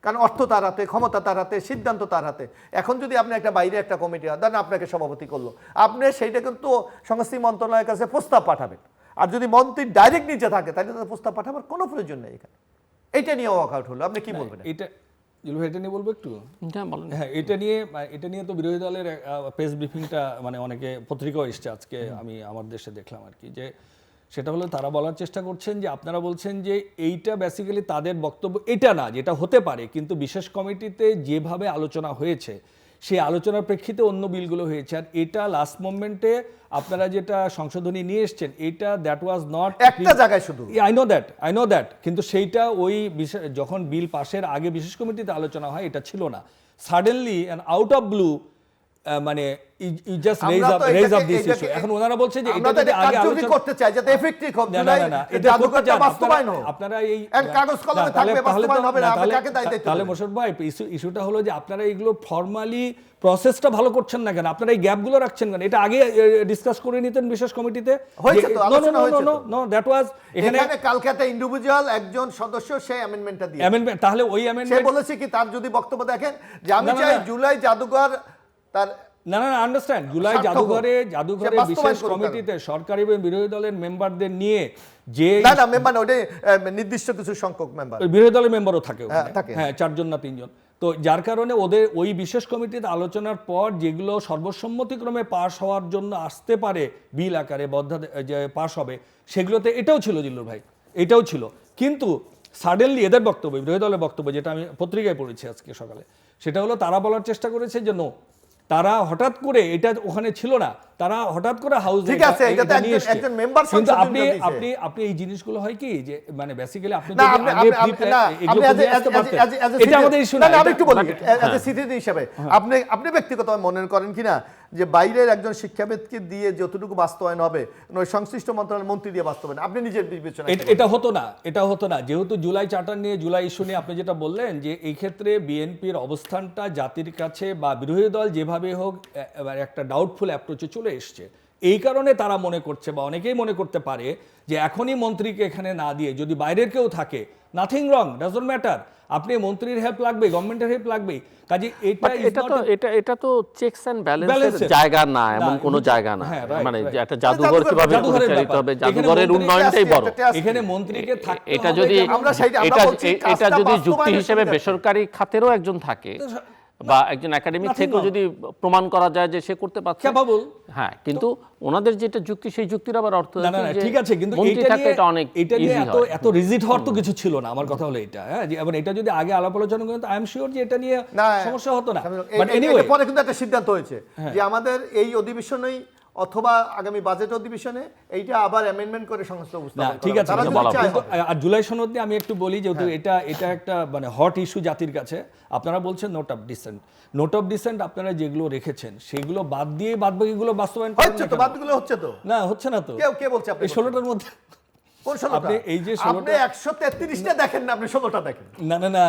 কারণ অর্থ তার হাতে, ক্ষমতা তার হাতে, সিদ্ধান্ত তার হাতে। এখন যদি আপনি একটা বাইরে একটা কমিটি ধরেন আপনাকে সভাপতি করলো, আপনি সেইটা কিন্তু সংস্কৃতি মন্ত্রণালয়ের কাছে প্রস্তাব পাঠাবেন। আর যদি মন্ত্রী ডাইরেক্ট নিচে থাকে তাহলে তাদের প্রস্তাব পাঠাবার কোনো প্রয়োজন নেই। এখানে এইটা নিয়ে ওয়ার্কআউট হলো, আপনি কি বলবেন? এটা এটা নিয়ে বলবো একটু। হ্যাঁ, এটা নিয়ে তো বিরোধী দলের প্রেস ব্রিফিংটা মানে অনেকে পত্রিকাও এসছে আজকে, আমি আমার দেশে দেখলাম আর কি, যে সেটা হলো তারা বলার চেষ্টা করছেন যে আপনারা বলছেন যে এইটা বেসিক্যালি তাদের বক্তব্য এটা না, যেটা হতে পারে, কিন্তু বিশেষ কমিটিতে যেভাবে আলোচনা হয়েছে সেই আলোচনার প্রেক্ষিতে অন্য বিলগুলো হয়েছে, আর এটা লাস্ট মোমেন্টে আপনারা যেটা সংশোধনী নিয়ে এসছেন এটা দ্যাট ওয়াজ নট একটা জায়গায় শুধু। আই নো দ্যাট, কিন্তু সেইটা ওই যখন বিল পাশের আগে বিশেষ কমিটিতে আলোচনা হয় এটা ছিল না। Suddenly and out of blue মানে you just raise up this issue. এখন ওনারা বলছে যে এটা যদি আগে আলোচনা করতে চাই যাতে এফেক্টিভ হবে, না এটা জাদুঘরটা বাস্তবায়ন হোক, আপনারা এই কাগজ কলমে থাকবে, বাস্তবায়ন হবে না, আপনি কাকে দায়িত্ব দিতে? তাহলে মোশাররফ ভাই ইস্যুটা হলো যে আপনারা এগুলো ফর্মালি প্রসেসটা ভালো করছেন না কেন, আপনারা এই গ্যাপগুলো রাখছেন কেন? এটা আগে ডিসকাস করে নিতেন বিশেষ কমিটিতে। হয়েছে তো, আলোচনা হয়েছে তো। নো দ্যাট ওয়াজ এখানে কালকে একটা ইন্ডিভিজুয়াল একজন সদস্য সেই অ্যামেন্ডমেন্টটা দিয়ে, তাহলে ওই অ্যামেন্ডমেন্ট সে বলেছে কি, তার যদি বক্তব্য দেখেন যে আমি চাই জুলাই জাদুঘর তার না না আন্ডারস্ট্যান্ড জুলাই স্বার্থপর। জাদুঘরে সে বাস্তবায়ন বিশেষ করুক কমিটিতে সরকারি এবং বিরোধী দলের মেম্বারদের নিয়ে যে না মেম্বার না, ওটা নির্দিষ্ট কিছু সংখ্যক মেম্বার। ওই বিরোধী দলের মেম্বারও থাকে ওখানে। থাকে। হ্যাঁ 4 জন না 3 জন। তো যার কারণে ওদের ওই বিশেষ কমিটিতে আলোচনার পর যেগুলো সর্বসম্মতিক্রমে পাশ হওয়ার জন্য আসতে পারে বিল আকারে যে পাশ হবে, সেগুলোতে এটাও ছিল জিল্লুর ভাই, এটাও ছিল। কিন্তু সাডেনলি এদের বক্তব্য, বিরোধী দলের বক্তব্য, যেটা আমি পত্রিকায় পড়েছি আজকে সকালে, সেটা হলো তারা বলার চেষ্টা করেছে যে নো, তারা হঠাৎ করে, এটা ওখানে ছিল না, তারা হঠাৎ করে হাউসে ঠিক আছে, এটা তো একজন মেম্বার কিন্তু সংসদ আপনি দিয়েছে। আপনি আপনি এই জিনিসগুলো হয় কি যে মানে বেসিক্যালি আপনি না, যদি আপনি- আগে আপনি- pre-plan না, এগুলো আপনি বুঝে as a- আসতে as a- পারতেন। as a- as a এটা citizen- আমাদের ইস্যু না, না, না, আমি এটা- একটু বলি, as a citizen হিসেবে আপনি ব্যক্তিগত মনে করেন কিনা যে বাইরের একজন শিক্ষাবিদকে দিয়ে যতটুকু বাস্তবায়ন হবে ওই সংশ্লিষ্ট মন্ত্রণালয়ের মন্ত্রী দিয়ে বাস্তবায়ন, আপনি নিজের বিবেচনা এটা হতো না, এটা হতো না। যেহেতু জুলাই চার্টার নিয়ে, জুলাই ইস্যু নিয়ে আপনি যেটা বললেন যে এই ক্ষেত্রে বিএনপির অবস্থানটা জাতির কাছে বা বিরোধী দল যেভাবে হোক একটা ডাউটফুল অ্যাপ্রোচে চলে এসছে। এই কারণে তারা মনে করছে বা অনেকেই মনে করতে পারে যে এখনই মন্ত্রীকে এখানে না দিয়ে যদি বাইরের কেউ থাকে, নাথিং রং, ডাজন্ট ম্যাটার, আপনি মন্ত্রীর হেল্প লাগবে, গভর্নমেন্টের হেল্প লাগবে, কাজে এটা তো চেকস এন্ড ব্যালেন্সের Balances জায়গা না, এমন কোনো কিন্তু- জায়গা না। হ্যাঁ, right, মানে right. যে একটা জাদুঘর কিভাবে জাদুঘরের পরিচালিত ব্যাপার। হবে, এখানে জাদুঘরের মন্ত্রীকে উন্নয়নটাই বড়। এখানে মন্ত্রীকে থাকতে এটা হবে যদি কেন? আমরা বলছি এটা কাজটা যদি যুক্তি বাস্তবায়নের হিসেবে সুবিধার্থে। বেসরকারি খাতেরও একজন থাকে বা একজন একাডেমিক থেকেও যদি প্রমাণ করা যায় যে সে করতে পারছে, Capable। হ্যাঁ, কিন্তু ওনাদের যেটা যুক্তি, সেই যুক্তির আবার অর্থ না না না, যে ঠিক আছে, কিন্তু মন্ত্রী এইটা থাকলে নিয়ে এটা অনেক এটা নিয়ে easy এত হয়। এত রিজিড হওয়ার তো কিছু ছিল না। আমার কথা হলো এটা, হ্যাঁ, যে এবং এটা যদি আগে আলাপ আলোচনা করতেন, আই এম শিওর যে এটা নিয়ে সমস্যা হতো না। বাট এনিওয়ে পরে কিন্তু একটা সিদ্ধান্ত হয়েছে যে আমাদের এই অধিবেশনেই অথবা আগামী বাজেট অধিবেশনে এইটা আবার অ্যামেন্ডমেন্ট করে সংস্থা না উপস্থাপন ঠিক করা আছে, হবে। তারা কিন্তু যদি চায় কিন্তু হবে। আর জুলাই সনদ নিয়ে আমি একটু বলি, যেহেতু এটা একটা মানে হট ইস্যু জাতির কাছে। আপনারা বলছেন note of dissent, note of dissent আপনারা যেগুলো রেখেছেন সেগুলো বাদ দিয়ে বাদবাকিগুলো বাস্তবায়ন করেন হচ্ছে না তো, কেন? বাদগুলো হচ্ছে তো। না হচ্ছে না তো। কে বলছে আপনি এই 16টার মধ্যে কোন 16টা? আপনি এই যে আপনি 133টা দেখেন না, আপনি 16টা দেখেন। না না না,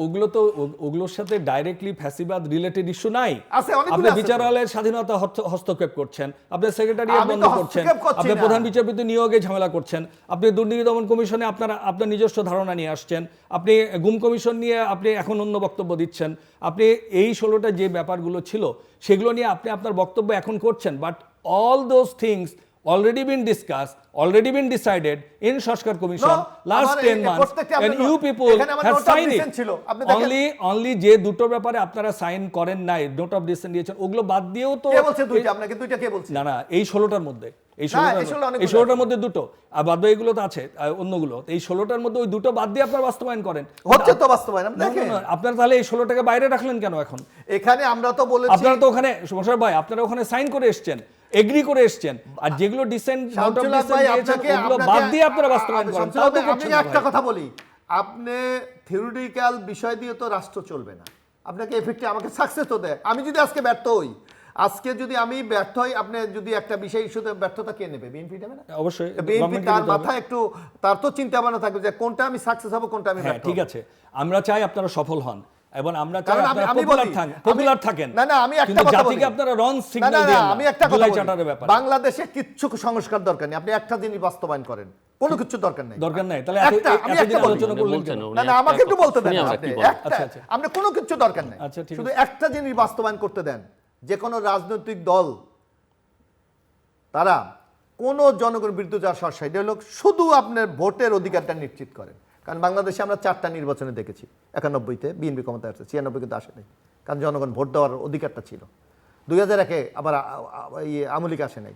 ওগুলো তো ওগুলোর সাথে ডাইরেক্টলি ফ্যাসিবাদ রিলেটেড ইস্যু নাই। আছে, অনেকগুলো আপনি আছে তো। বিচারালয়ের স্বাধীনতা হস্তক্ষেপ করছেন, আপনি সেক্রেটারিয়েট আমি বন্ধ তো করছেন, হস্তক্ষেপ করছি আপনি না। প্রধান বিচারপতি নিয়োগে ঝামেলা করছেন, আপনি দুর্নীতি দমন কমিশনে আপনার নিজস্ব ধারণা নিয়ে আসছেন, আপনি গুম কমিশন নিয়ে আপনি এখন অন্য বক্তব্য দিচ্ছেন, আপনি এই 16টা যে ব্যাপারগুলো ছিল সেগুলো নিয়ে আপনি আপনার বক্তব্য এখন করছেন। But all those things already been discussed, already been decided in Shashkar Commission last আমার 10 এই months, প্রত্যেকটা and আপনার you people এখানে আমার have note of signed it. dissent ছিল। আপনি দেখেন- Only যে দুটো ব্যাপারে আপনারা সাইন করেন নাই, নোট অফ ডিসেন্ট দিয়েছেন, ওগুলো বাদ দিয়েও তো কে বলছে দুইটা? আপনাকে দুইটা কে বলছে? না না, এই 16টার মধ্যে, এই না, এই 16 অনেকগুলো 16টার মধ্যে দুটো, আর বাদ এগুলো তো আছে অন্যগুলো। এই 16টার মধ্যে ওই দুটো বাদ দিয়ে আপনারা বাস্তবায়ন করেন। হচ্ছে তো বাস্তবায়ন, আপনি না, না, দেখেন। না, আপনারা তাহলে এই 16টাকে বাইরে রাখলেন কেন এখন? এখানে আমরা তো বলেছি, আপনারা তো ওখানে মোশাররফ ভাই, আপনারা ওখানে সাইন করে এসেছেন, এগ্রি করে এসেছেন, আর যেগুলো dissent note of Shamsul Haque dissent ভাই, দিয়েছেন আপনাকে- ওগুলো বাদ আপনাকে- দিয়ে আপনারা বাস্তবায়ন করেন। শামসুল তাও হক তো ভাই, করছেন আমি না একটা ভাই। কথা বলি, আপনি থিওরিটিক্যাল বিষয় দিয়ে তো রাষ্ট্র চলবে না, আপনাকে এফেক্টে আমাকে সাকসেস তো দেয়। আমি যদি আজকে ব্যর্থ হই, আজকে যদি আমি ব্যর্থ হই, আপনি যদি একটা বিষয় ইস্যুতে ব্যর্থতা কে নেবে? বিএনপি নেবে না? অবশ্যই বিএনপি গভর্নমেন্টকে তার দিতে হবে। মাথায় একটু, তার তো চিন্তা ভাবনা থাকবে যে কোনটা আমি সাকসেস হব, কোনটা আমি হ্যাঁ ব্যর্থ ঠিক হব। আছে, আমরা চাই আপনারা সফল হন এবং আমরা চাই কারণ আপনারা আমি পপুলার বলি, থাকেন, আমি- পপুলার থাকেন। না, না, আমি একটা কিন্তু কথা জাতিকে বলি। আপনারা রং না, সিগন্যাল না, দেন না, না আমি একটা কথা জুলাই বলি। চার্টারের ব্যাপারে। বাংলাদেশে কিচ্ছু সংস্কার দরকার নেই, আপনি একটা জিনিস বাস্তবায়ন করেন, কোনো কিছু দরকার নেই। দরকার নাই, তাহলে একটা, আমি এতদিন একটা বলি। আলোচনা করলেন বলছেন কেন? উনি না, না, একটা আমাকে একটু কথা বলতে দেন শুনি আমরা আপনি। কি বলেন। একটা, আচ্ছা, আচ্ছা। আপনি কোনো কিছু দরকার নেই, আচ্ছা, ঠিক শুধু আছে। একটা জিনিস বাস্তবায়ন করতে দেন, যে কোনো রাজনৈতিক দল তারা কোনো জনগণের বিরুদ্ধে যাওয়ার সমস্যা, এটা হলো শুধু আপনার ভোটের অধিকারটা নিশ্চিত করেন। কারণ বাংলাদেশে আমরা 4টা নির্বাচনে দেখেছি, 91-তে বিএনপি ক্ষমতায় আসছে, 96 কিন্তু আসে নাই, কারণ জনগণ ভোট দেওয়ার অধিকারটা ছিল। 2001-এ আবার আওয়ামী লীগ আসে নাই।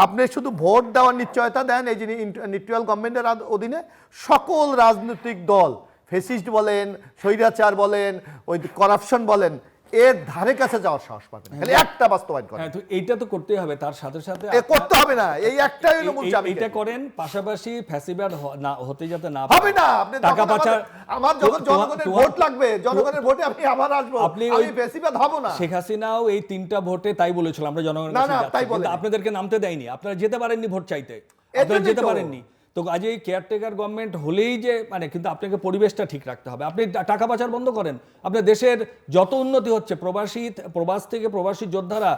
আপনি শুধু ভোট দেওয়ার নিশ্চয়তা দেন, এই যে নিউট্রাল গভর্নমেন্টের অধীনে সকল রাজনৈতিক দল, ফেসিস্ট বলেন, স্বৈরাচার বলেন, ওই করাপশন বলেন, এর ধারে কাছে যাওয়ার সাহস পাবেন না। খালি একটা বাস্তবায়ন করেন। হ্যাঁ, তো এইটা তো করতেই হবে, তার সাথে সাথে এ করতে হবে না, এই একটাই হলো মূল চাবি। এইটা করেন, পাশাপাশি ফ্যাসিবাদ না হতে যাতে না হবে না, আপনি টাকা তখন পাচার, আমার যখন জনগণের ভোট লাগবে, জনগণের ভোটে আমি আবার আসবো, আপনি আমি ওই বেশিবাদ হব না। শেখ হাসিনাও এই 3টা ভোটে তাই বলেছিল আমরা জনগণের না, কাছে না, যাচ্ছি, তাই কিন্তু বলেনি। আপনাদেরকে নামতে দেয়নি, আপনারা যেতে পারেননি ভোট চাইতে, এর আপনারা জন্যই যেতে তো। পারেননি। তো আজ এই কেয়ারটেকার গভর্নমেন্ট হলেই যে মানে, কিন্তু আপনাকে পরিবেশটা ঠিক রাখতে হবে। আপনি টাকা পাচার বন্ধ করেন, আপনার দেশের যত উন্নতি হচ্ছে, প্রবাস থেকে প্রবাসী যোদ্ধারা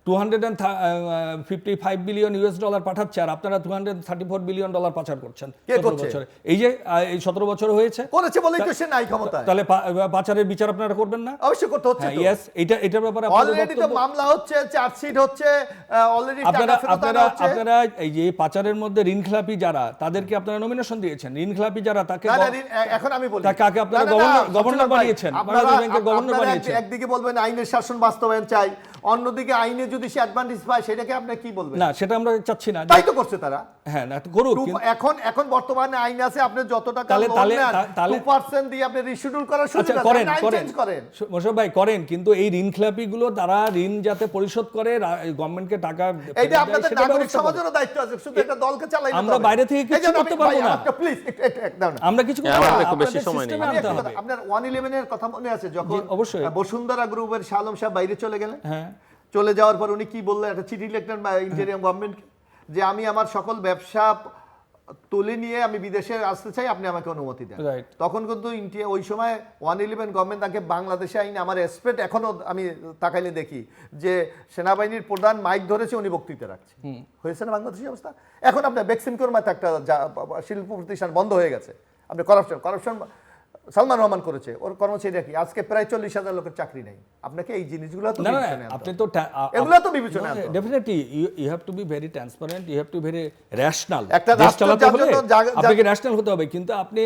$255 বিলিয়ন পাঠাচ্ছে, আর আপনারা $234 বিলিয়ন পাচার করছেন কে 17 করছে? বছরে। এই যে এই 17 বছর হয়েছে, করেছে বলেই তো সে নাই ক্ষমতায়। তাহলে পাচারের বিচার আপনারা করবেন না? অবশ্যই করতে হচ্ছে তো। ইয়েস, এটার ব্যাপারে আপনাদের অলরেডি তো বক্তব্য? মামলা হচ্ছে, চার্জশিট হচ্ছে, অলরেডি আপনারা টাকা ফেরত আনা হচ্ছে। আপনারা এই যে পাচারের মধ্যে ঋণখেলাপি যারা, তাদেরকে আপনারা নমিনেশন দিয়েছেন। ঋণখেলাপি যারা, তাকে না, না, এখন আমি বলি কাকে আপনারা গভর্নর বানিয়েছেন, বাংলাদেশ ব্যাংকের গভর্নর বানিয়েছেন। একদিকে বলবেন আইনের শাসন বাস্তবায়ন চাই, অন্যদিকে আইনে যদি সে অ্যাডভান্টেজ পায় সেটাকে আপনি কি বলবেন? না, সেটা আমরা চাচ্ছি না। তাই তো করছে তারা। হ্যাঁ, না করুক। এখন বর্তমানে আইন আছে, আপনি যত টাকা তাহলে- লোন তাহলে- নেন তাহলে- 2% দিয়ে আপনি রিশিডিউল করার সুযোগ আচ্ছা, আছে, করেন আইন চেঞ্জ করেন। মোশাররফ ভাই, করেন, কিন্তু এই ঋণখেলাপি গুলো তারা ঋণ যাতে পরিশোধ করে, গভর্নমেন্টকে টাকা ফেরত এইটা দেয়, আপনাদের সেটা নাগরিক ব্যবস্থা করুন। সমাজেরও দায়িত্ব আছে, শুধু একটা দলকে চালাই না। আমরা বাইরে থেকে কিছু করতে পারবো না। প্লিজ আমরা কিছু করতে আমাদের পারবো না, খুব বেশি আপনাদের সময় নেই। system এ আমি আনতে একটা হবে। কথা, আপনার 111 এর কথা মনে আছে যখন জি, অবশ্যই। বসুন্ধরা গ্রুপের শাহ আলম সাহেব বাইরে চলে গেলেন? হ্যাঁ, চলে যাওয়ার পর উনি কি বললেন, একটা চিঠি লিখলেন ইন্টেরিয়াম গভর্নমেন্টকে, যে আমি আমার সকল ব্যবসা তুলে নিয়ে আমি বিদেশে আসতে চাই, আপনি আমাকে অনুমতি দেন। Right. তখন কিন্তু ওই সময় 111 গভর্নমেন্ট তাকে বাংলাদেশে আইনে, আমার এক্সপেক্ট এখনো আমি তাকাইলে দেখি যে সেনাবাহিনীর প্রধান মাইক ধরেছে, উনি বক্তৃতা রাখছে। হয়েছে না বাংলাদেশের অবস্থা? এখন আপনার বেক্সিম কোরমাতে একটা শিল্প প্রতিষ্ঠান বন্ধ হয়ে গেছে, আপনি করাপশন সালমান রহমান করেছে, ওর কর্মচারীরা কি আজকে প্রায় 40,000 লোকের চাকরি নেই। আপনাকে এই জিনিসগুলো তো না, না, বিবেচনায় আনতে আপনি হবে। তো এগুলো তো বিবেচনায় আনতে হবে। Definitely you have to be very transparent, you have to very rational. একটা দেশ রাষ্ট্র চালাতে যার হলে জন্য আপনাকে রেশনাল হতে হবে। কিন্তু আপনি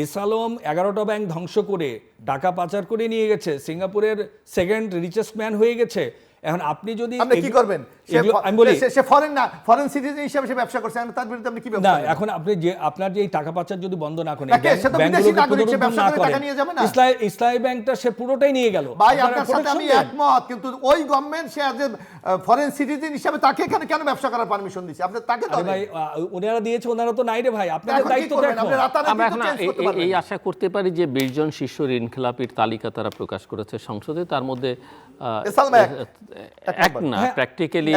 এসালম 11টা ব্যাংক ধ্বংস করে টাকা পাচার করে নিয়ে গেছে, সিঙ্গাপুরের সেকেন্ড রিচেস্ট ম্যান হয়ে গেছে। এখন আপনি যদি আপনি কি করবেন? আমি বলি, সে ফরেন না, ফরেন সিটিজেন হিসেবে সে ব্যবসা করছে, তার বিরুদ্ধে আপনি কি না, ব্যবস্থা নেবেন? এখন আপনি যে আপনার যে এই টাকা পাচার যদি বন্ধ না করেন, তাকে সে তো বিদেশি নাগরিক, সে ব্যবসা করে টাকা নিয়ে যাবে না? ইসলামী ব্যাংকটা সে পুরোটাই নিয়ে গেল। ভাই, আপনারা আপনার সাথে আমি protection দেন। একমত, কিন্তু ওই government say as a foreign citizen হিসেবে তাকে এখানে কেন ব্যবসা করার পারমিশন দিচ্ছে? আপনি তাকে আরে ভাই, ওনারা দিয়েছে, ওনারা তো নাই রে ভাই, আপনাদের দায়িত্ব দেখো। আমরা এখন এই আশা করতে পারি যে 20 জন শীর্ষ ঋণখেলাপির তালিকা তারা প্রকাশ করেছে সংসদে, তার মধ্যে এক না, প্র্যাকটিক্যালি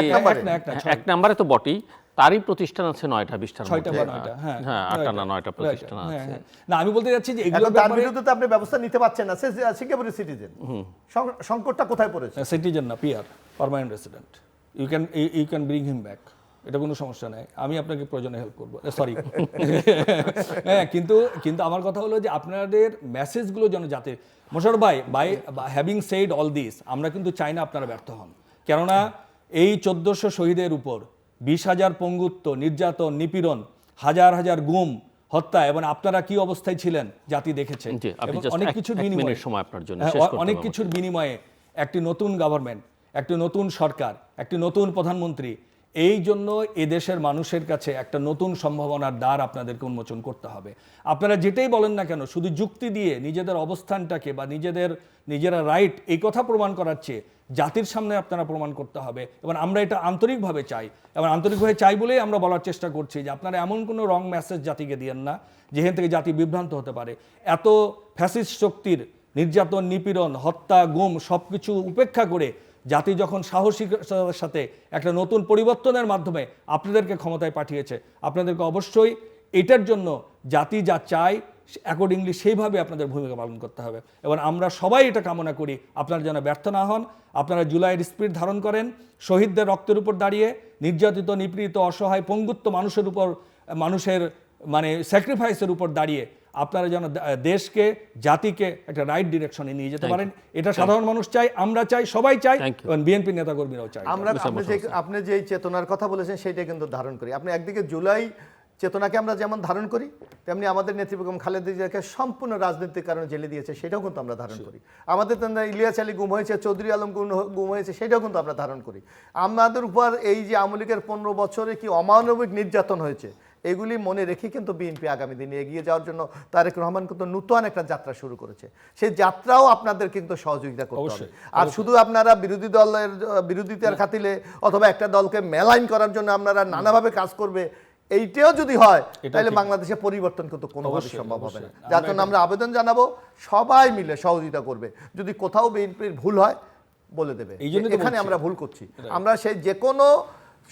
এক নম্বরে তো বটেই, তারই প্রতিষ্ঠান আছে 9টা 20টার মধ্যে। 6টা বা 9টা, হ্যাঁ, হ্যাঁ, 8টা না 9টা প্রতিষ্ঠান হ্যাঁ, আছে। হ্যাঁ। না, আমি বলতে যাচ্ছি যে এগুলো তার বিরুদ্ধে তো আপনি ব্যবস্থা নিতে পারছেন না, সে সিঙ্গাপুরের সিটিজেন। সংকটটা কোথায় পড়েছে? সিটিজেন না, PR, permanent resident. You can bring him back, এটা কোনো সমস্যা নাই, আমি আপনাকে প্রয়োজনে হেল্প করবো। সরি। হ্যাঁ, কিন্তু আমার কথা হলো যে আপনাদের মেসেজগুলো যেন যাতে, মোশাররফ ভাই, by having said all this, আমরা কিন্তু চাই না আপনারা ব্যর্থ হন। কেননা এই 1400 শহীদের উপর 20,000 পঙ্গুত্ব, নির্যাতন, নিপীড়ন, হাজার হাজার গুম, হত্যা, এবং আপনারা কি অবস্থায় ছিলেন জাতি দেখেছে। জি, আপনি just অনেক এক কিছুর মিনিট বিনিময়ে, সময় আপনার জন্য হ্যাঁ, শেষ করতে অনেক হবে কিছুর বিনিময়ে একটি নতুন গভর্নমেন্ট, একটি নতুন সরকার, একটি নতুন প্রধানমন্ত্রী, এই জন্য এদেশের মানুষের কাছে একটা নতুন সম্ভাবনার দ্বার আপনাদেরকে উন্মোচন করতে হবে। আপনারা যেটাই বলেন না কেন, শুধু যুক্তি দিয়ে নিজেদের অবস্থানটাকে বা নিজেরা রাইট এই কথা প্রমাণ করার চেয়ে জাতির সামনে আপনারা প্রমাণ করতে হবে। এবং আমরা এটা আন্তরিকভাবে চাই, এবং আন্তরিকভাবে চাই বলেই আমরা বলার চেষ্টা করছি যে আপনারা এমন কোনো রং মেসেজ জাতিকে দিয়েন না যেখান থেকে জাতি বিভ্রান্ত হতে পারে। এত ফ্যাসিস্ট শক্তির নির্যাতন, নিপীড়ন, হত্যা, গুম সব কিছু উপেক্ষা করে জাতি যখন সাহসিকতার সাথে একটা নতুন পরিবর্তনের মাধ্যমে আপনাদেরকে ক্ষমতায় পাঠিয়েছে, আপনাদেরকে অবশ্যই এটার জন্য জাতি যা চায় অ্যাকর্ডিংলি সেইভাবে আপনাদের ভূমিকা পালন করতে হবে। এবং আমরা সবাই এটা কামনা করি আপনারা যেন ব্যর্থ না হন, আপনারা জুলাইয়ের স্পিরিট ধারণ করেন, শহীদদের রক্তের উপর দাঁড়িয়ে, নির্যাতিত, নিপীড়িত, অসহায়, পঙ্গুত্ব মানুষের উপর, মানুষের মানে স্যাক্রিফাইসের উপর দাঁড়িয়ে আপনারা যেন দেশকে, জাতিকে একটা রাইট ডিরেকশনে নিয়ে যেতে পারেন। এটা সাধারণ মানুষ চাই, আমরা চাই, সবাই চাই, এবং বিএনপি নেতাকর্মীরাও চাই। আপনি যে চেতনার কথা বলেছেন সেটা কিন্তু ধারণ করি। আপনি একদিকে জুলাই চেতনাকে আমরা যেমন ধারণ করি, তেমনি আমাদের নেতৃত্ব খালেদা জিয়াকে সম্পূর্ণ রাজনৈতিক কারণে জেলে দিয়েছে, সেটাও কিন্তু আমরা ধারণ করি। আমাদের ইলিয়াস আলী গুম হয়েছে, চৌধুরী আলম গুম হয়েছে, সেটাও কিন্তু আমরা ধারণ করি। আমাদের উপর এই যে আওয়ামী লীগের 15 বছরে কি অমানবিক নির্যাতন হয়েছে, এগুলি মনে রেখে কিন্তু বিএনপি আগামী দিনে এগিয়ে যাওয়ার জন্য তারেক রহমান কিন্তু নতুন একটা যাত্রা শুরু করেছে। সেই যাত্রাও আপনাদের কিন্তু সহযোগিতা করতে হবে। আর শুধু আপনারা বিরোধী দলের বিরোধিতার খাতিলে অথবা একটা দলকে মেলাইন করার জন্য আপনারা নানাভাবে কাজ করবে, এইটাও যদি হয় তাহলে বাংলাদেশে পরিবর্তন কিন্তু কোনোভাবে সম্ভব হবে না। যার জন্য আমরা আবেদন জানাবো, সবাই মিলে সহযোগিতা করবে। যদি কোথাও বিএনপির ভুল হয় বলে দেবে, এখানে আমরা ভুল করছি। আমরা সেই যে কোনো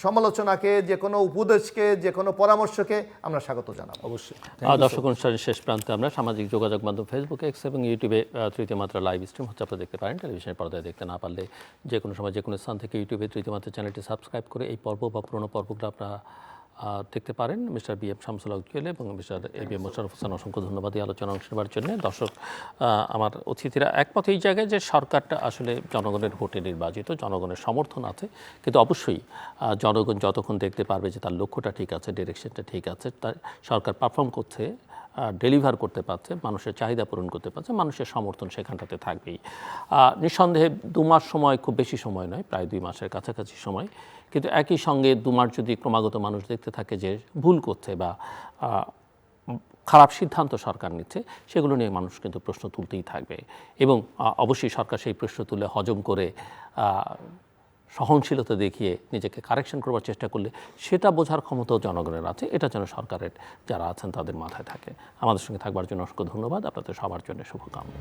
সমালোচনাকে, যে কোনো উপদেশকে, যে কোনো পরামর্শকে আমরা স্বাগত জানাবো। অবশ্যই। দর্শক অনুষ্ঠানের শেষ প্রান্তে আমরা সামাজিক যোগাযোগ মাধ্যম ফেসবুক, এক্স এবং ইউটিউবে তৃতীয় মাত্রা লাইভ স্ট্রিম হচ্ছে, আপনারা দেখতে পারেন। টেলিভিশনের পর্দায় দেখতে না পারলে যে কোনো সময় যে কোনো স্থান থেকে ইউটিউবে তৃতীয় মাত্রা চ্যানেলটি সাবস্ক্রাইব করে এই পর্ব বা পুরোনো পর্বগুলো আপনারা দেখতে পারেন। Mister B M Shamsul Haque Jewel এবং mister A B M Mosharraf Hossain, অসংখ্য ধন্যবাদ এই আলোচনা অংশ নেওয়ার জন্য। দর্শক, আমার অতিথিরা একমত এই জায়গায় যে সরকারটা আসলে জনগণের ভোটে নির্বাচিত, জনগণের সমর্থন আছে, কিন্তু অবশ্যই জনগণ যতক্ষণ দেখতে পারবে যে তার লক্ষ্যটা ঠিক আছে, ডিরেকশনটা ঠিক আছে, তার সরকার পারফর্ম করছে, ডেলিভার করতে পারছে, মানুষের চাহিদা পূরণ করতে পারছে, মানুষের সমর্থন সেখানটাতে থাকবেই। নিঃসন্দেহে 2 মাস সময় খুব বেশি সময় নয়, প্রায় 2 মাসের কাছাকাছি সময়, কিন্তু একই সঙ্গে 2 মাস যদি ক্রমাগত মানুষ দেখতে থাকে যে ভুল করছে বা খারাপ সিদ্ধান্ত সরকার নিচ্ছে, সেগুলো নিয়ে মানুষ কিন্তু প্রশ্ন তুলতেই থাকবে। এবং অবশ্যই সরকার সেই প্রশ্ন তুলে হজম করে সহনশীলতা দেখিয়ে নিজেকে কারেকশন করবার চেষ্টা করলে সেটা বোঝার ক্ষমতাও জনগণের আছে। এটা যেন সরকারের যারা আছেন তাদের মাথায় থাকে। আমাদের সঙ্গে থাকবার জন্য অসংখ্য ধন্যবাদ। আপনাদের সবার জন্য শুভকামনা।